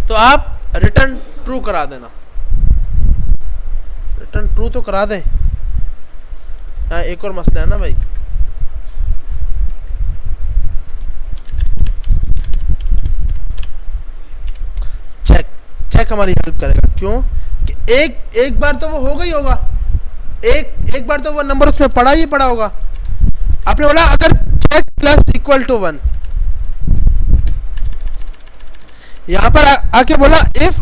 A: तो आप रिटर्न ट्रू करा देना, रिटर्न ट्रू तो करा दें। हाँ, एक और मसला है ना भाई, चेक हमारी हेल्प करेगा, क्यों कि एक बार तो वो होगा ही होगा, एक बार तो वो नंबर उसमें पढ़ा ही पड़ा होगा। आपने बोला अगर चेक प्लस इक्वल टू 1, यहां पर आके बोला इफ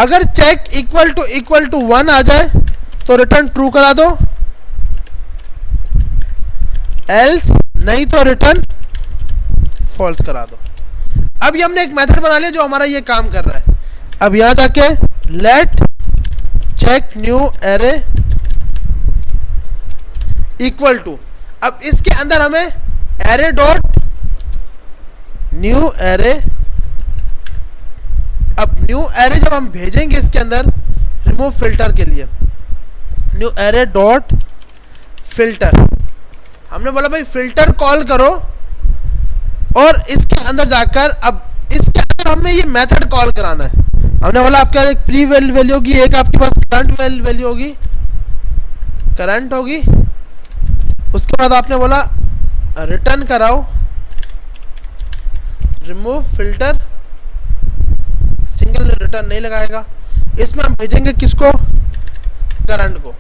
A: अगर चेक इक्वल टू 1 आ जाए तो रिटर्न ट्रू करा दो, एल्स नहीं तो रिटर्न फॉल्स करा दो। अब ये हमने एक मेथड बना लिया जो हमारा ये काम कर रहा है। अब यहां जाके let check new array equal to, अब इसके अंदर हमें एरे डॉट न्यू एरे, अब न्यू एरे जब हम भेजेंगे इसके अंदर रिमूव फिल्टर के लिए, न्यू एरे डॉट फिल्टर, हमने बोला भाई फिल्टर कॉल करो और इसके अंदर जाकर अब इसके अंदर हमें ये मेथड कॉल कराना है। हमने बोला आपके पास एक प्री वैल्यू होगी, एक आपके पास करंट वैल्यू होगी, करंट होगी। उसके बाद आपने बोला रिटर्न कराओ रिमूव फिल्टर, सिंगल रिटर्न नहीं लगाएगा। इसमें हम भेजेंगे किसको, करंट को,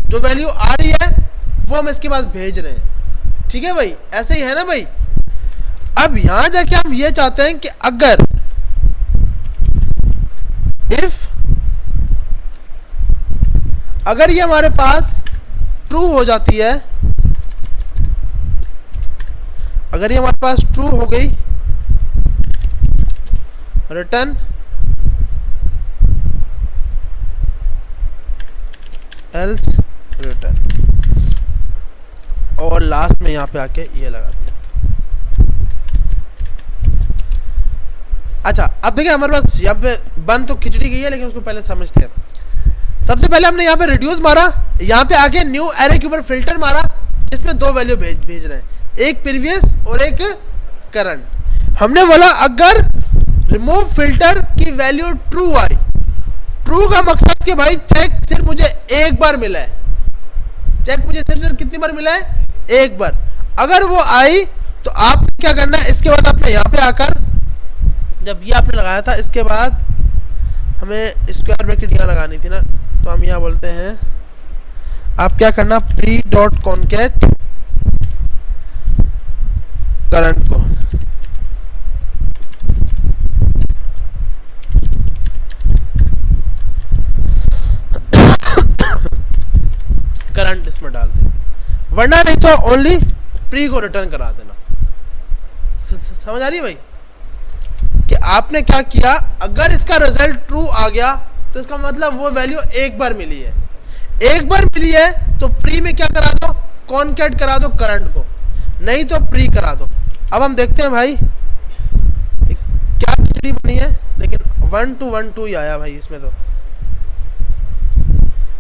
A: जो वैल्यू आ रही है वो हम इसके पास भेज रहे हैं। ठीक है भाई, ऐसे ही है ना भाई। अब यहां जाके हम ये चाहते हैं कि अगर अगर ये हमारे पास ट्रू हो जाती है, अगर ये हमारे पास ट्रू हो गई, रिटर्न एल्स रिटर्न, और लास्ट में यहां पे आके ये लगा दिया। अच्छा अब देखिए हमारे पास यहाँ पे बन तो खिचड़ी गई है, लेकिन उसको पहले समझते हैं। सबसे पहले हमने यहाँ पे रिड्यूस मारा, यहाँ पे आके न्यू एरे के ऊपर फिल्टर मारा जिसमें दो वैल्यू भेज रहे हैं, एक प्रीवियस और एक करंट। हमने बोला अगर रिमूव फिल्टर की वैल्यू ट्रू आई, ट्रू का मकसद कि भाई चेक सिर्फ मुझे एक बार मिला है, चेक मुझे सिर्फ कितनी बार मिला है, एक बार। अगर वो आई तो आप क्या करना है, इसके बाद आपने यहाँ पे आकर जब ये आपने लगाया था, इसके बाद हमें स्क्वायर ब्रैकेट यहाँ लगानी थी ना, तो हम यहाँ बोलते हैं आप क्या करना, प्री डॉट कॉन्केट करंट को, करंट इसमें डाल दें, वरना नहीं तो ओनली प्री को रिटर्न करा देना। समझ आ रही है भाई कि आपने क्या किया, अगर इसका रिजल्ट ट्रू आ गया तो इसका मतलब वो वैल्यू एक बार मिली है, एक बार मिली है तो प्री में क्या करा दो, कॉन्केट करा दो करंट को, नहीं तो प्री करा दो। अब हम देखते हैं भाई क्या खिचड़ी बनी है, लेकिन 1 to 1 2 ही आया भाई इसमें। तो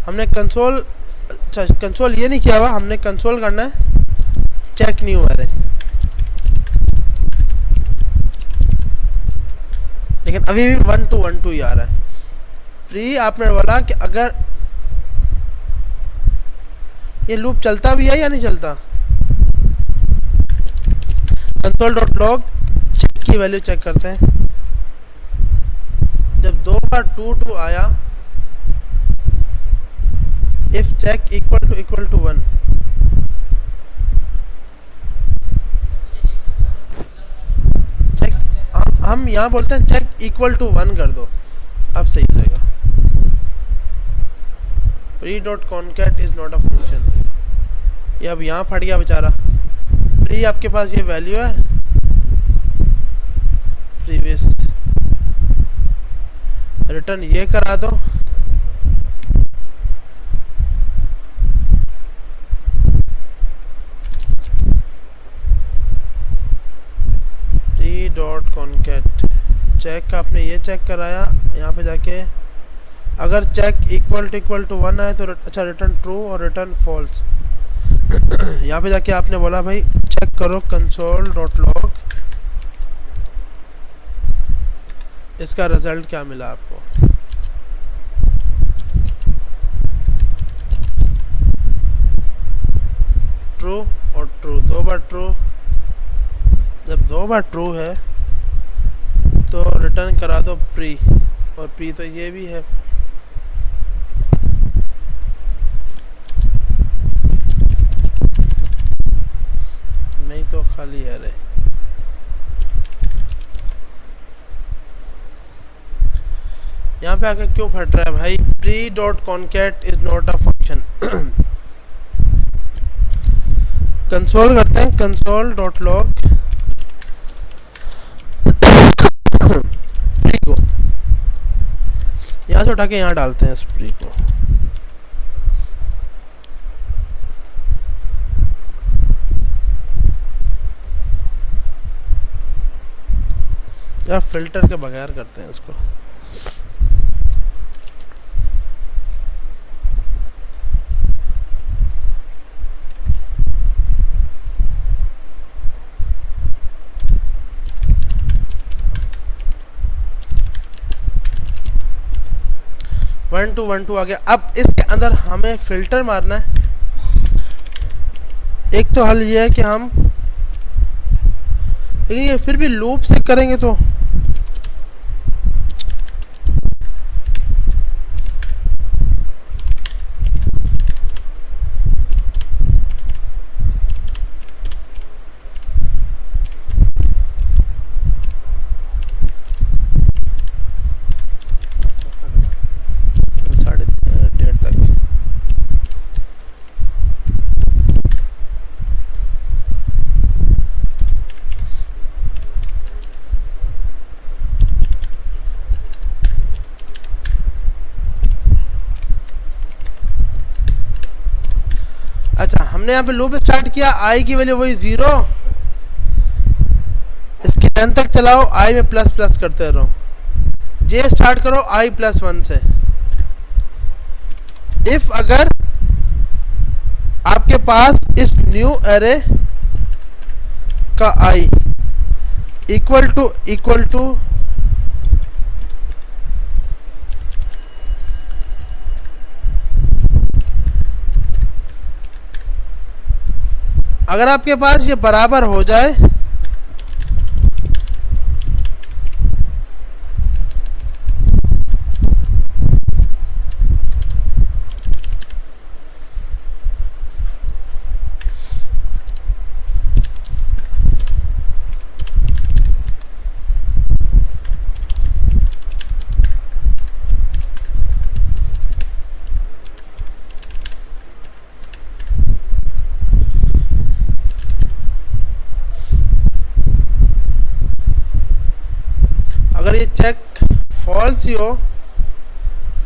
A: हमने कंसोल, अच्छा कंसोल ये नहीं किया हुआ, हमने कंसोल करना है चेक न्यू एरे, लेकिन अभी भी 1 to 1 2 ही आ रहा है। प्री आपने बोला कि अगर ये लूप चलता भी है या नहीं चलता, कंसोल डॉट लॉग चेक की वैल्यू चेक करते हैं। जब दो बार 2 2 आया, if check equal to 1, check हम यहाँ बोलते हैं चेक इक्वल टू 1 कर दो, अब सही रहेगा। Pre dot concat is not a function, ये अब यहाँ फट गया बेचारा। प्री आपके पास ये वैल्यू है प्रीवियस, रिटर्न ये करा दो, प्री डॉट कॉन्केट चेक, आपने ये चेक कराया, यहाँ पे जाके अगर चेक इक्वल टू 1 आए तो अच्छा रिटर्न ट्रू और रिटर्न फॉल्स। यहाँ पे जाके आपने बोला भाई चेक करो कंसोल डॉट लॉग, इसका रिजल्ट क्या मिला आपको। ट्रू और ट्रू, दो बार ट्रू, जब दो बार ट्रू है तो रिटर्न करा दो प्री, और प्री तो ये भी है। नहीं तो खाली एरे। यहाँ पे आके क्यों फट रहा है भाई? Pre dot concat is not a function. Console करते हैं, कंसोल डॉट लॉग प्री को यहाँ से उठा के यहाँ डालते हैं इस प्री को। या फिल्टर के बगैर करते हैं इसको। वन टू आ गया। अब इसके अंदर हमें फिल्टर मारना है। एक तो हल ये है कि हम, लेकिन ये फिर भी लूप से करेंगे तो हमने यहाँ पे लूप स्टार्ट किया, आई की वैल्यू वही 0, इसके 10 तक चलाओ, आई में प्लस प्लस करते रहो, जे स्टार्ट करो आई प्लस 1 से। इफ अगर आपके पास इस न्यू एरे का आई इक्वल टू अगर आपके पास ये बराबर हो जाए अगर ये चेक फॉल्स ही हो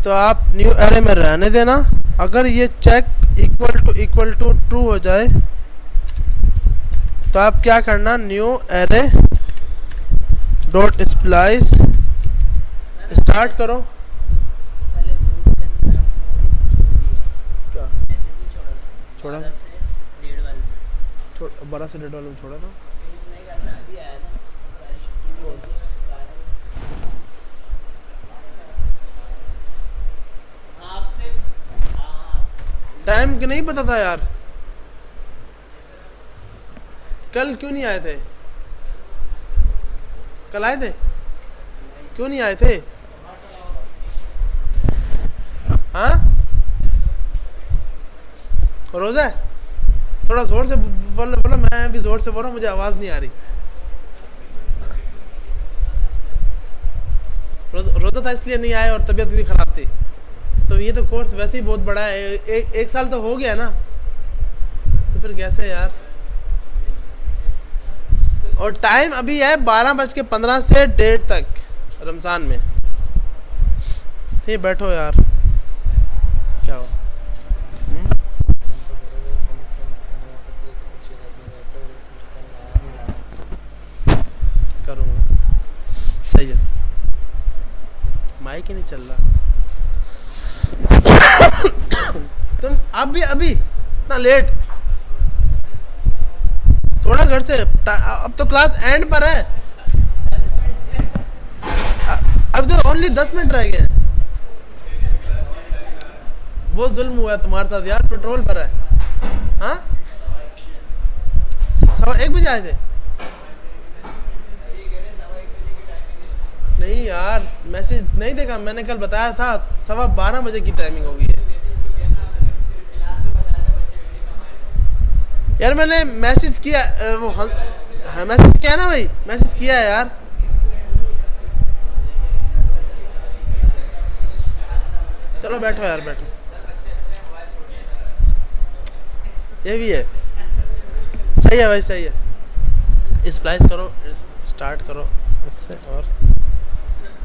A: तो आप न्यू एरे में रहने देना। अगर ये चेक इक्वल टू ट्रू हो जाए तो आप क्या करना, new array dot splice start करो। क्या छोड़ा? 12 से 1.5 में छोड़ा था। टाइम के नहीं पता था यार, कल क्यों नहीं आए थे? कल आए थे, क्यों नहीं आए थे? हाँ रोजा है, थोड़ा जोर से बोलो। मैं भी जोर से बोल रहा हूँ, मुझे आवाज नहीं आ रही। रोजा था इसलिए नहीं आए और तबीयत भी खराब थी। तो ये तो कोर्स वैसे ही बहुत बड़ा है, एक साल तो हो गया ना, तो फिर कैसे यार। और टाइम अभी है 12:15 से 1:30 तक रमजान में। ठीक बैठो यार, क्या हो? करूँगा, सही है। माइक ही नहीं चल रहा। तुम अभी इतना लेट, थोड़ा घर से, अब तो क्लास एंड पर है, अब तो ओनली 10 मिनट रह गए। वो जुल्म हुआ तुम्हारे साथ यार, पेट्रोल पर है। हाँ 1 बजे आए थे। नहीं यार मैसेज नहीं देखा मैंने, कल बताया था 12:15 बजे की टाइमिंग होगी है। यार मैंने मैसेज किया, वो हाँ मैसेज किया ना भाई, मैसेज किया है यार। चलो बैठो यार बैठो, ये भी है, सही है भाई सही है। स्प्लाइस करो, स्टार्ट करो इससे और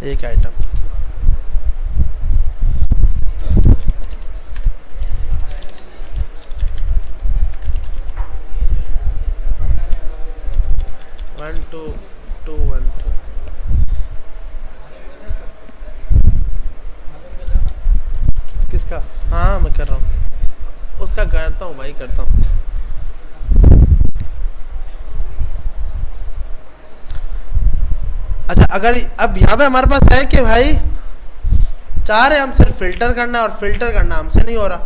A: एक item. One two two one two. किसका? हाँ मैं कर रहा हूँ, उसका करता हूँ भाई करता हूँ। अच्छा अगर अब यहाँ पे हमारे पास है कि भाई चाह रहे हम सिर्फ फिल्टर करना है और फिल्टर करना हमसे नहीं हो रहा।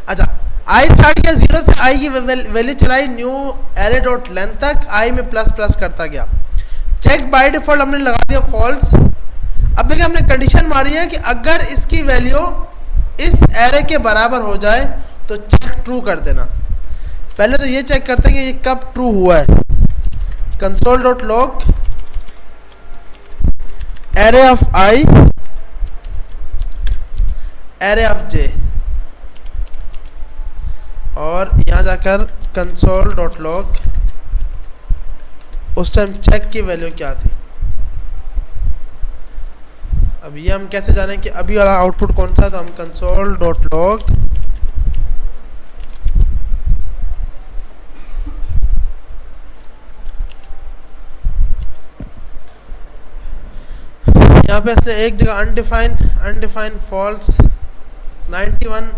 A: अच्छा आई स्टार्ट किया 0 से आई की वैल्यू चलाई न्यू एरे डॉट लेंथ तक, आई में प्लस प्लस करता गया। चेक बाय डिफॉल्ट हमने लगा दिया फॉल्स। अब देखिए हमने कंडीशन मारी है कि अगर इसकी वैल्यू इस एरे के बराबर हो जाए तो चेक ट्रू कर देना। पहले तो ये चेक करते हैं कि ये कब ट्रू हुआ है। Console dot log array of i array of j, और यहां जाकर कंसोल डॉट लॉग उस टाइम चेक की वैल्यू क्या थी। अब ये हम कैसे जाने कि अभी वाला आउटपुट कौन सा, तो हम कंसोल डॉट लॉग यहाँ पे इसने एक जगह अनडिफाइंड फॉल्स 91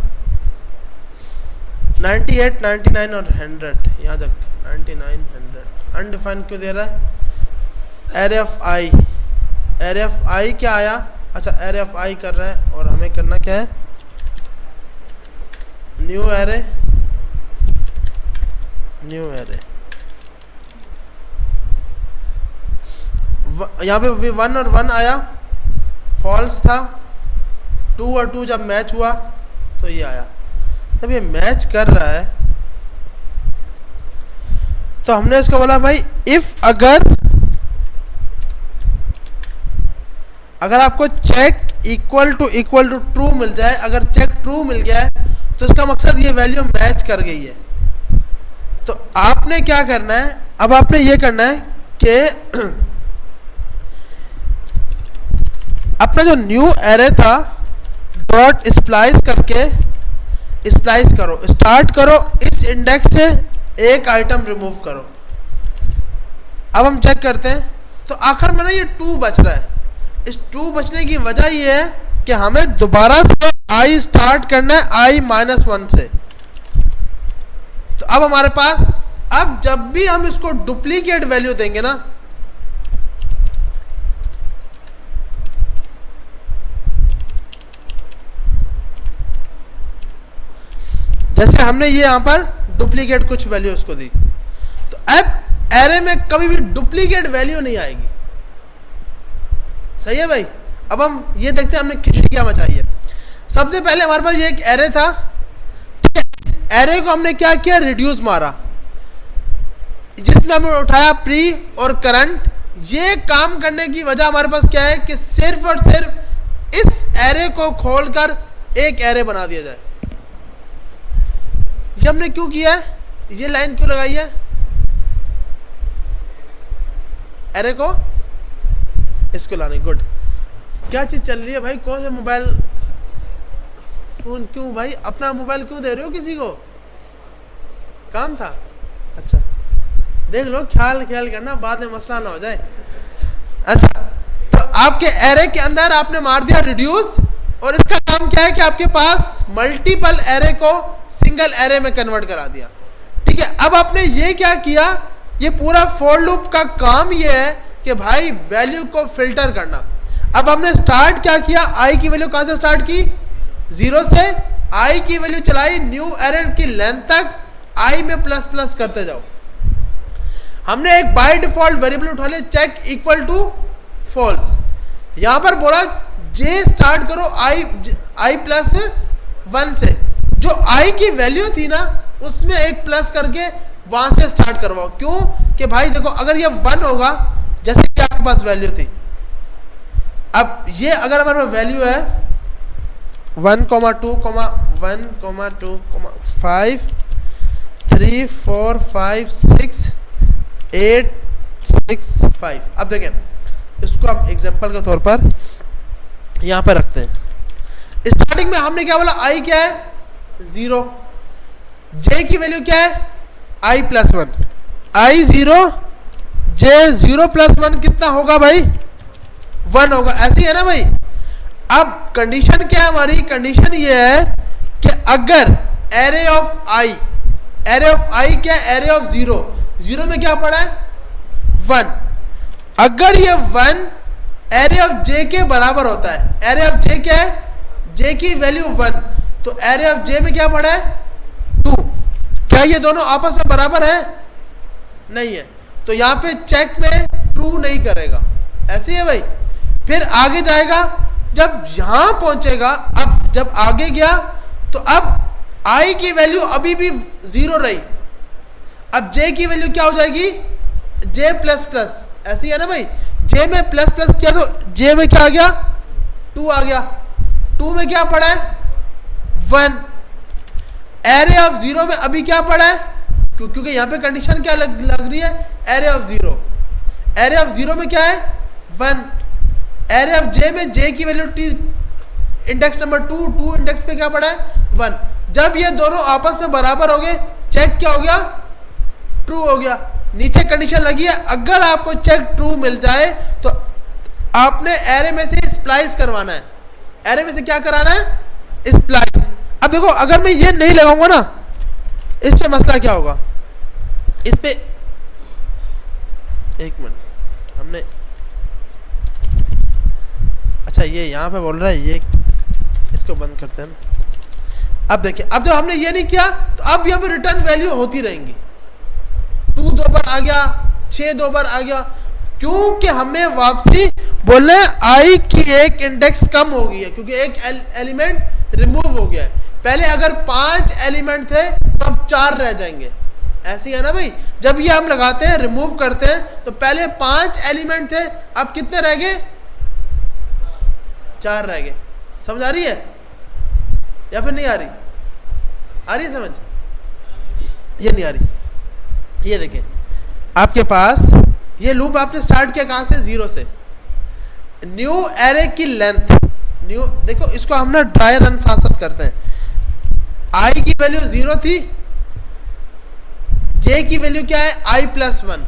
A: 98 99 और 100 यहाँ तक 99 100 अनडिफाइंड क्यों दे रहा है। एरे ऑफ आई क्या आया, अच्छा एरे ऑफ आई कर रहा है और हमें करना क्या है, न्यू एरे यहाँ पे 1 और 1 आया, फॉल्स था। 2 और 2 जब मैच हुआ तो ये आया। जब ये मैच कर रहा है तो हमने इसको बोला भाई इफ अगर आपको चेक इक्वल टू ट्रू मिल जाए, अगर चेक ट्रू मिल गया है तो इसका मकसद ये वैल्यू मैच कर गई है। तो आपने क्या करना है, अब आपने ये करना है कि अपना जो न्यू एरे था डॉट स्प्लाइस करके स्प्लाइस करो, स्टार्ट करो इस इंडेक्स से एक आइटम रिमूव करो। अब हम चेक करते हैं तो आखिर में ना ये 2 बच रहा है। इस 2 बचने की वजह ये है कि हमें दोबारा से आई स्टार्ट करना है आई -1 से। तो अब हमारे पास, अब जब भी हम इसको डुप्लीकेट वैल्यू देंगे ना, जैसे हमने ये यहां पर डुप्लीकेट कुछ वैल्यू उसको दी, तो अब एरे में कभी भी डुप्लीकेट वैल्यू नहीं आएगी। सही है भाई। अब हम ये देखते हैं हमने खिचड़ी क्या मचाई है। सबसे पहले हमारे पास ये एक एरे था, एरे को हमने क्या किया, रिड्यूस मारा, जिसमें हमने उठाया प्री और करंट। ये काम करने की वजह हमारे पास क्या है कि सिर्फ और सिर्फ इस एरे को खोलकर एक एरे बना दिया जाए। ये हमने क्यों किया है, ये लाइन क्यों लगाई है, एरे को इसको लाने। गुड। क्या चीज चल रही है भाई, कौन से मोबाइल फोन, क्यों भाई अपना मोबाइल क्यों दे रहे हो किसी को, काम था। अच्छा देख लो, ख्याल करना, बाद में मसला ना हो जाए। अच्छा तो आपके एरे के अंदर आपने मार दिया रिड्यूस, और इसका काम क्या है कि आपके पास मल्टीपल एरे को सिंगल एरे में कन्वर्ट करा दिया। ठीक है, अब आपने ये क्या किया, ये पूरा फॉर लूप का काम ये है कि भाई वैल्यू को फिल्टर करना। अब हमने स्टार्ट क्या किया, आई की वैल्यू कहां से स्टार्ट की, 0 से, आई की वैल्यू चलाई न्यू एरे की लेंथ तक, आई में प्लस प्लस करते जाओ। हमने एक बाय डिफॉल्ट वेरिएबल उठा लिया, चेक इक्वल टू फॉल्स। यहां पर बोला जे स्टार्ट करो आई +1 से, जो आई की वैल्यू थी ना उसमें एक प्लस करके वहां से स्टार्ट करवाओ। क्यों कि भाई देखो अगर ये 1 होगा, जैसे कि आपके पास वैल्यू थी, अब ये अगर हमारे पास वैल्यू है 5 3 4 5 6 8 6 5। अब देखें इसको हम एग्जांपल के तौर पर यहां पर रखते हैं। स्टार्टिंग में हमने क्या बोला, i क्या है 0, j की वैल्यू क्या है i plus 1, i 0 j 0 plus 1 कितना होगा भाई 1 होगा, ऐसी है ना भाई। अब कंडीशन क्या है हमारी, कंडीशन ये है कि अगर एरे ऑफ i क्या है, एरे ऑफ 0 में क्या पड़ा है 1, अगर ये 1 एरे ऑफ j के बराबर होता है, एरे ऑफ j क्या है, j की वैल्यू 1, तो एरे ऑफ j में क्या पड़ा है 2, क्या ये दोनों आपस में बराबर है, नहीं है, तो यहां पे चेक में ट्रू नहीं करेगा, ऐसे है भाई। फिर आगे जाएगा, जब यहां पहुंचेगा, अब जब आगे गया तो अब i की वैल्यू अभी भी 0 रही, अब j की वैल्यू क्या हो जाएगी j प्लस प्लस, ऐसी है ना भाई। j में प्लस प्लस किया तो j में क्या आ गया 2 आ गया, 2 में क्या पड़ा है 1, एरे ऑफ 0 में अभी क्या पड़ा है, क्योंकि यहां पे कंडीशन क्या लग रही है एरे ऑफ 0, एरे ऑफ 0 में क्या है 1, एरे ऑफ j में j की वैल्यू इंडेक्स नंबर 2 इंडेक्स पे क्या पड़ा है 1। जब ये दोनों आपस में बराबर हो गए, चेक क्या हो गया ट्रू हो गया। नीचे कंडीशन लगी है, अगर आपको चेक ट्रू मिल जाए तो आपने एरे में से स्प्लाइस करवाना है, एरे में से क्या कराना है स्प्लाइस। अब देखो अगर मैं ये नहीं लगाऊंगा ना, इस पे मसला क्या होगा, इस पे एक मिनट हमने, अच्छा ये यहां पे बोल रहा है, ये इसको बंद करते हैं ना। अब देखिए, अब जब हमने ये नहीं किया तो अब यहाँ पे रिटर्न वैल्यू होती रहेंगी, 2 2 बार आ गया, 6 2 बार आ गया, क्योंकि हमें वापसी बोलना है आई की एक इंडेक्स कम हो गई है, क्योंकि एक एलिमेंट रिमूव हो गया है। पहले अगर 5 एलिमेंट थे तो अब 4 रह जाएंगे, ऐसे है ना भाई। जब ये हम लगाते हैं रिमूव करते हैं तो पहले 5 एलिमेंट थे, अब कितने रह गए 4 रह गए। समझ आ रही है या फिर नहीं आ रही, आ रही है समझ, ये नहीं आ रही। ये देखें आपके पास ये लूप आपने स्टार्ट किया कहां से 0 से, न्यू एरे की लेंथ, न्यू देखो इसको हम ना ट्राई रन साथ साथ करते हैं। i की वैल्यू 0 थी, j की वैल्यू क्या है i प्लस 1,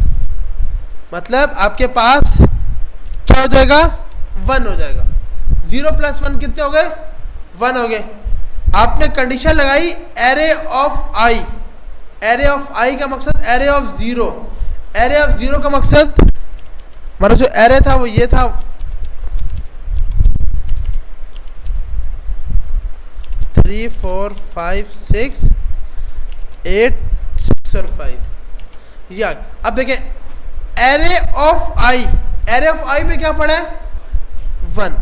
A: मतलब आपके पास क्या हो जाएगा 1 हो जाएगा। 0 प्लस 1 कितने हो गए 1 हो गए। आपने कंडीशन लगाई array of i, array of i का मकसद एरे ऑफ 0, एरे ऑफ 0 का मकसद हमारा जो एरे था वो ये था 3 4 5 6 8 6 और 5। या अब देखें array of i, array of i में क्या पड़ा है 1,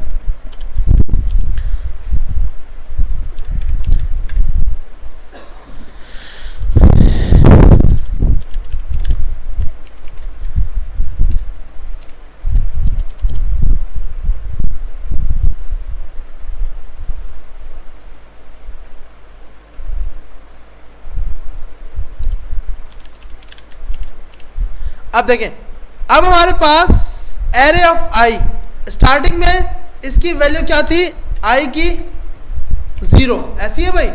A: अब देखें अब हमारे पास एरे ऑफ i, स्टार्टिंग में इसकी वैल्यू क्या थी i की 0, ऐसी है भाई।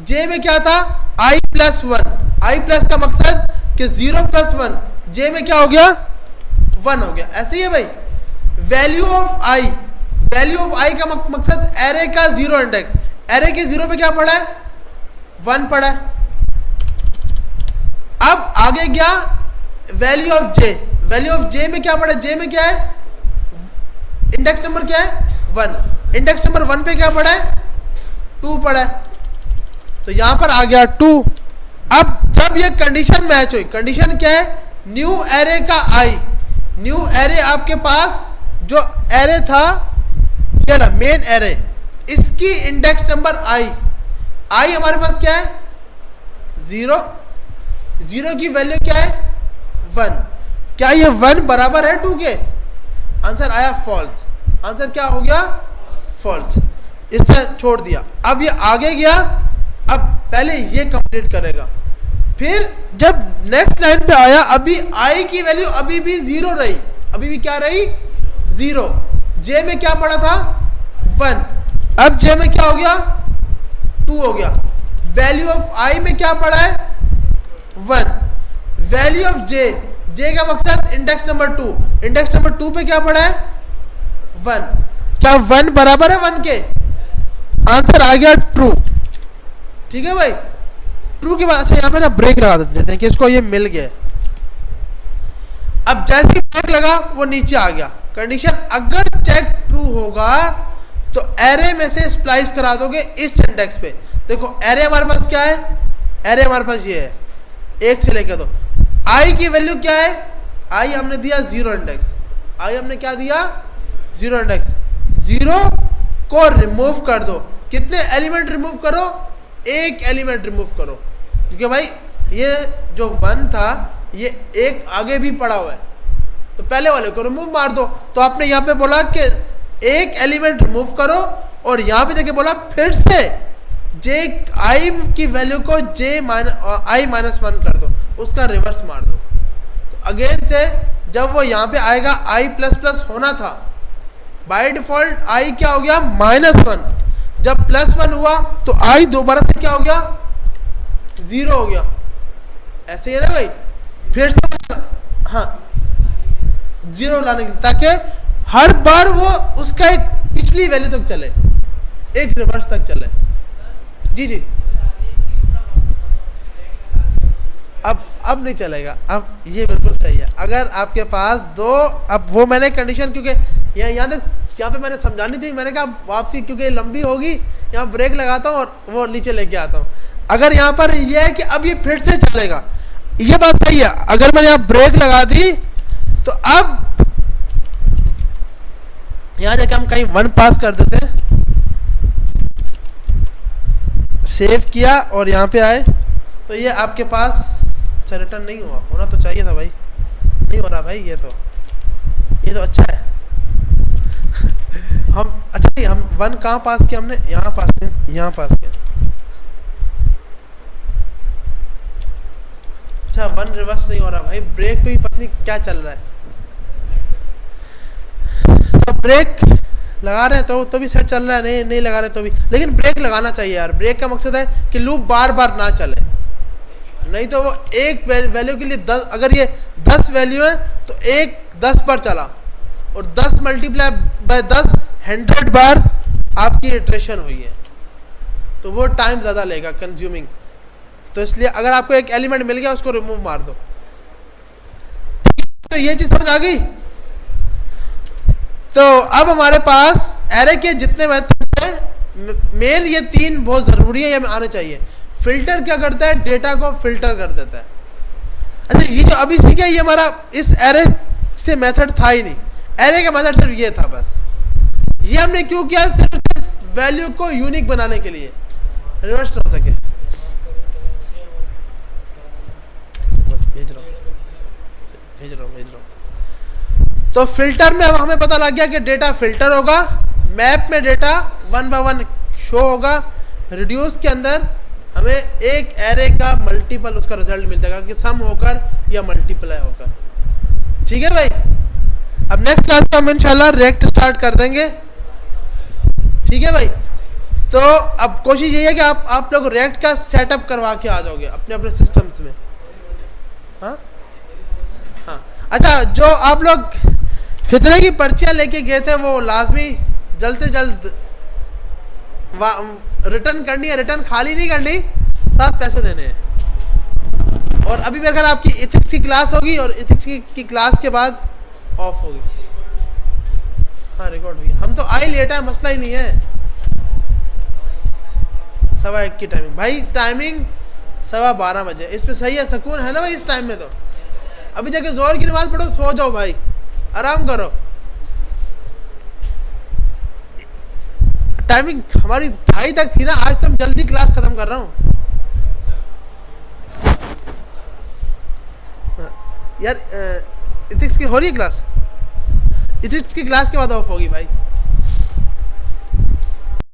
A: j में क्या था i प्लस 1, i प्लस का मकसद कि 0 प्लस 1, j में क्या हो गया 1 हो गया, ऐसे ही है भाई। Value of i, value of i का मकसद एरे का 0 इंडेक्स, एरे के 0 पे क्या पड़ा है 1 पड़ा है। अब आगे गया value of j, value of j में क्या पड़ा है, j में क्या है इंडेक्स नंबर क्या है 1, इंडेक्स नंबर 1 पे क्या पड़ा है 2 पड़ा है, तो यहां पर आ गया 2। अब जब ये कंडीशन मैच हुई, कंडीशन क्या है न्यू एरे का i, न्यू एरे आपके पास जो एरे था ये ना मेन एरे, इसकी इंडेक्स नंबर i हमारे पास क्या है 0, 0 की वैल्यू क्या है 1, क्या ये 1 बराबर है 2 के, आंसर आया फॉल्स, आंसर क्या हो गया फॉल्स। इससे छोड़ दिया। अब ये आगे गया, अब पहले ये कंप्लीट करेगा, फिर जब नेक्स्ट लाइन पे आया अभी आई की वैल्यू अभी भी 0 रही, अभी भी क्या रही 0। जे में क्या पड़ा था 1, अब जे में क्या हो गया 2 हो गया। वैल्यू ऑफ आई में क्या पड़ा है 1, वैल्यू ऑफ जे, जे का मकसद इंडेक्स नंबर 2, इंडेक्स नंबर 2 पे क्या पड़ा है 1, क्या 1 बराबर है 1 के, आंसर आ गया ट्रू। ठीक है भाई, ट्रू के बाद अच्छा यहाँ पे ना ब्रेक लगा देते हैं कि इसको ये मिल गया। अब जैसे ही ब्रेक लगा वो नीचे आ गया। कंडीशन अगर चेक ट्रू होगा तो एरे में से स्प्लाइस करा दोगे इस इंडेक्स पे। देखो एरे हमारे पास क्या है, एरे हमारे पास ये है 1 से लेकर 2। आई की वैल्यू क्या है, आई हमने दिया 0 इंडेक्स, आई हमने क्या दिया 0 इंडेक्स। 0 को रिमूव कर दो, कितने एलिमेंट रिमूव करो, 1 एलिमेंट रिमूव करो, क्योंकि भाई ये जो 1 था ये 1 आगे भी पड़ा हुआ है, तो पहले वाले को रिमूव मार दो। तो आपने यहाँ पे बोला कि 1 एलिमेंट रिमूव करो, और यहाँ पे जाके बोला फिर से जे आई की वैल्यू को आई माइनस 1 कर दो, उसका रिवर्स मार दो। तो अगेन से जब वो यहाँ पे आएगा आई प्लस प्लस होना था, बाय डिफॉल्ट आई क्या हो गया -1, जब +1 हुआ तो आई दोबारा से क्या हो गया 0 हो गया। ऐसे ही है ना भाई, फिर से हाँ 0 लाने के लिए, ताकि हर बार वो उसका एक पिछली वैल्यू तक चले, एक रिवर्स तक चले। जी जी, अब नहीं चलेगा, अब ये बिल्कुल सही है। अगर आपके पास 2, अब वो मैंने कंडीशन, क्योंकि यहाँ तक यहाँ पे मैंने समझानी थी, मैंने कहा वापसी क्योंकि लंबी होगी, यहाँ ब्रेक लगाता हूँ और वो नीचे लेके आता हूँ। अगर यहाँ पर ये है कि अब ये फिर से चलेगा, ये बात सही है। अगर मैंने यहाँ ब्रेक लगा दी तो अब यहाँ जाके हम कहीं 1 पास कर देते हैं, सेव किया और यहाँ पे आए तो ये आपके पास अच्छा रिटर्न नहीं हुआ, होना तो चाहिए था भाई, नहीं हो रहा भाई, ये तो अच्छा है। हम अच्छा नहीं, हम 1 कहाँ पास किया हमने, यहाँ पास किया, यहाँ पास किया। अच्छा 1 रिवर्स नहीं हो रहा भाई, ब्रेक पे भी पता नहीं क्या चल रहा है। तो ब्रेक लगा रहे हैं तो भी सेट चल रहा है, नहीं लगा रहे तो भी, लेकिन ब्रेक लगाना चाहिए यार। ब्रेक का मकसद है कि लूप बार बार ना चले, नहीं तो वो एक वैल्यू के लिए 10, अगर ये 10 वैल्यू है तो एक 10 बार चला, और 10 मल्टीप्लाई बाय 10 100 बार आपकी इटरेशन हुई है, तो वो टाइम ज़्यादा लेगा कंज्यूमिंग। तो इसलिए अगर आपको एक एलिमेंट मिल गया उसको रिमूव मार दो। तो ये चीज़ समझ आ गई। तो अब हमारे पास एरे के जितने मेथड हैं, मेन ये 3 बहुत ज़रूरी है, ये हमें आने चाहिए। फिल्टर क्या करता है, डेटा को फिल्टर कर देता है। अच्छा ये जो अभी सीखा ये हमारा इस एरे से मेथड था ही नहीं, एरे का मेथड सिर्फ ये था बस। ये हमने क्यों किया, सिर्फ वैल्यू को यूनिक बनाने के लिए, रिवर्स हो सके। बस भेज रहा हूँ। तो फिल्टर में अब हमें पता लग गया कि डेटा फिल्टर होगा, मैप में डेटा 1 by 1 शो होगा, रिड्यूस के अंदर हमें एक एरे का मल्टीपल उसका रिजल्ट मिल जाएगा कि सम होकर या मल्टीप्लाई होकर। ठीक है भाई, अब नेक्स्ट क्लास में हम इंशाल्लाह रिएक्ट स्टार्ट कर देंगे। ठीक है भाई, तो अब कोशिश यही है कि आप लोग रिएक्ट का सेटअप करवा के आ जाओगे अपने अपने सिस्टम्स में। हाँ, अच्छा जो आप लोग फितरे की पर्चियां लेके गए थे वो लाजमी जल्द से जल्द रिटर्न करनी है, रिटर्न खाली नहीं करनी, साथ पैसे देने हैं। और अभी मेरे ख्याल आपकी इथिक्स की क्लास होगी, और इथिक्स की क्लास के बाद ऑफ होगी। हाँ रिकॉर्ड हुई, हम तो आई लेटा है, मसला ही नहीं है। 1:15 की टाइमिंग भाई, टाइमिंग 12:15 बजे, इस पे सही है, सुकून है ना भाई इस टाइम में। तो अभी जाके जोर की नमाज पढ़ो, सो जाओ भाई, आराम करो। टाइमिंग हमारी 2:30 तक थी ना, आज तो हम जल्दी क्लास खत्म कर रहा हूँ यार। इथिक्स की हो रही है क्लास, इथिक्स की क्लास के बाद ऑफ होगी भाई।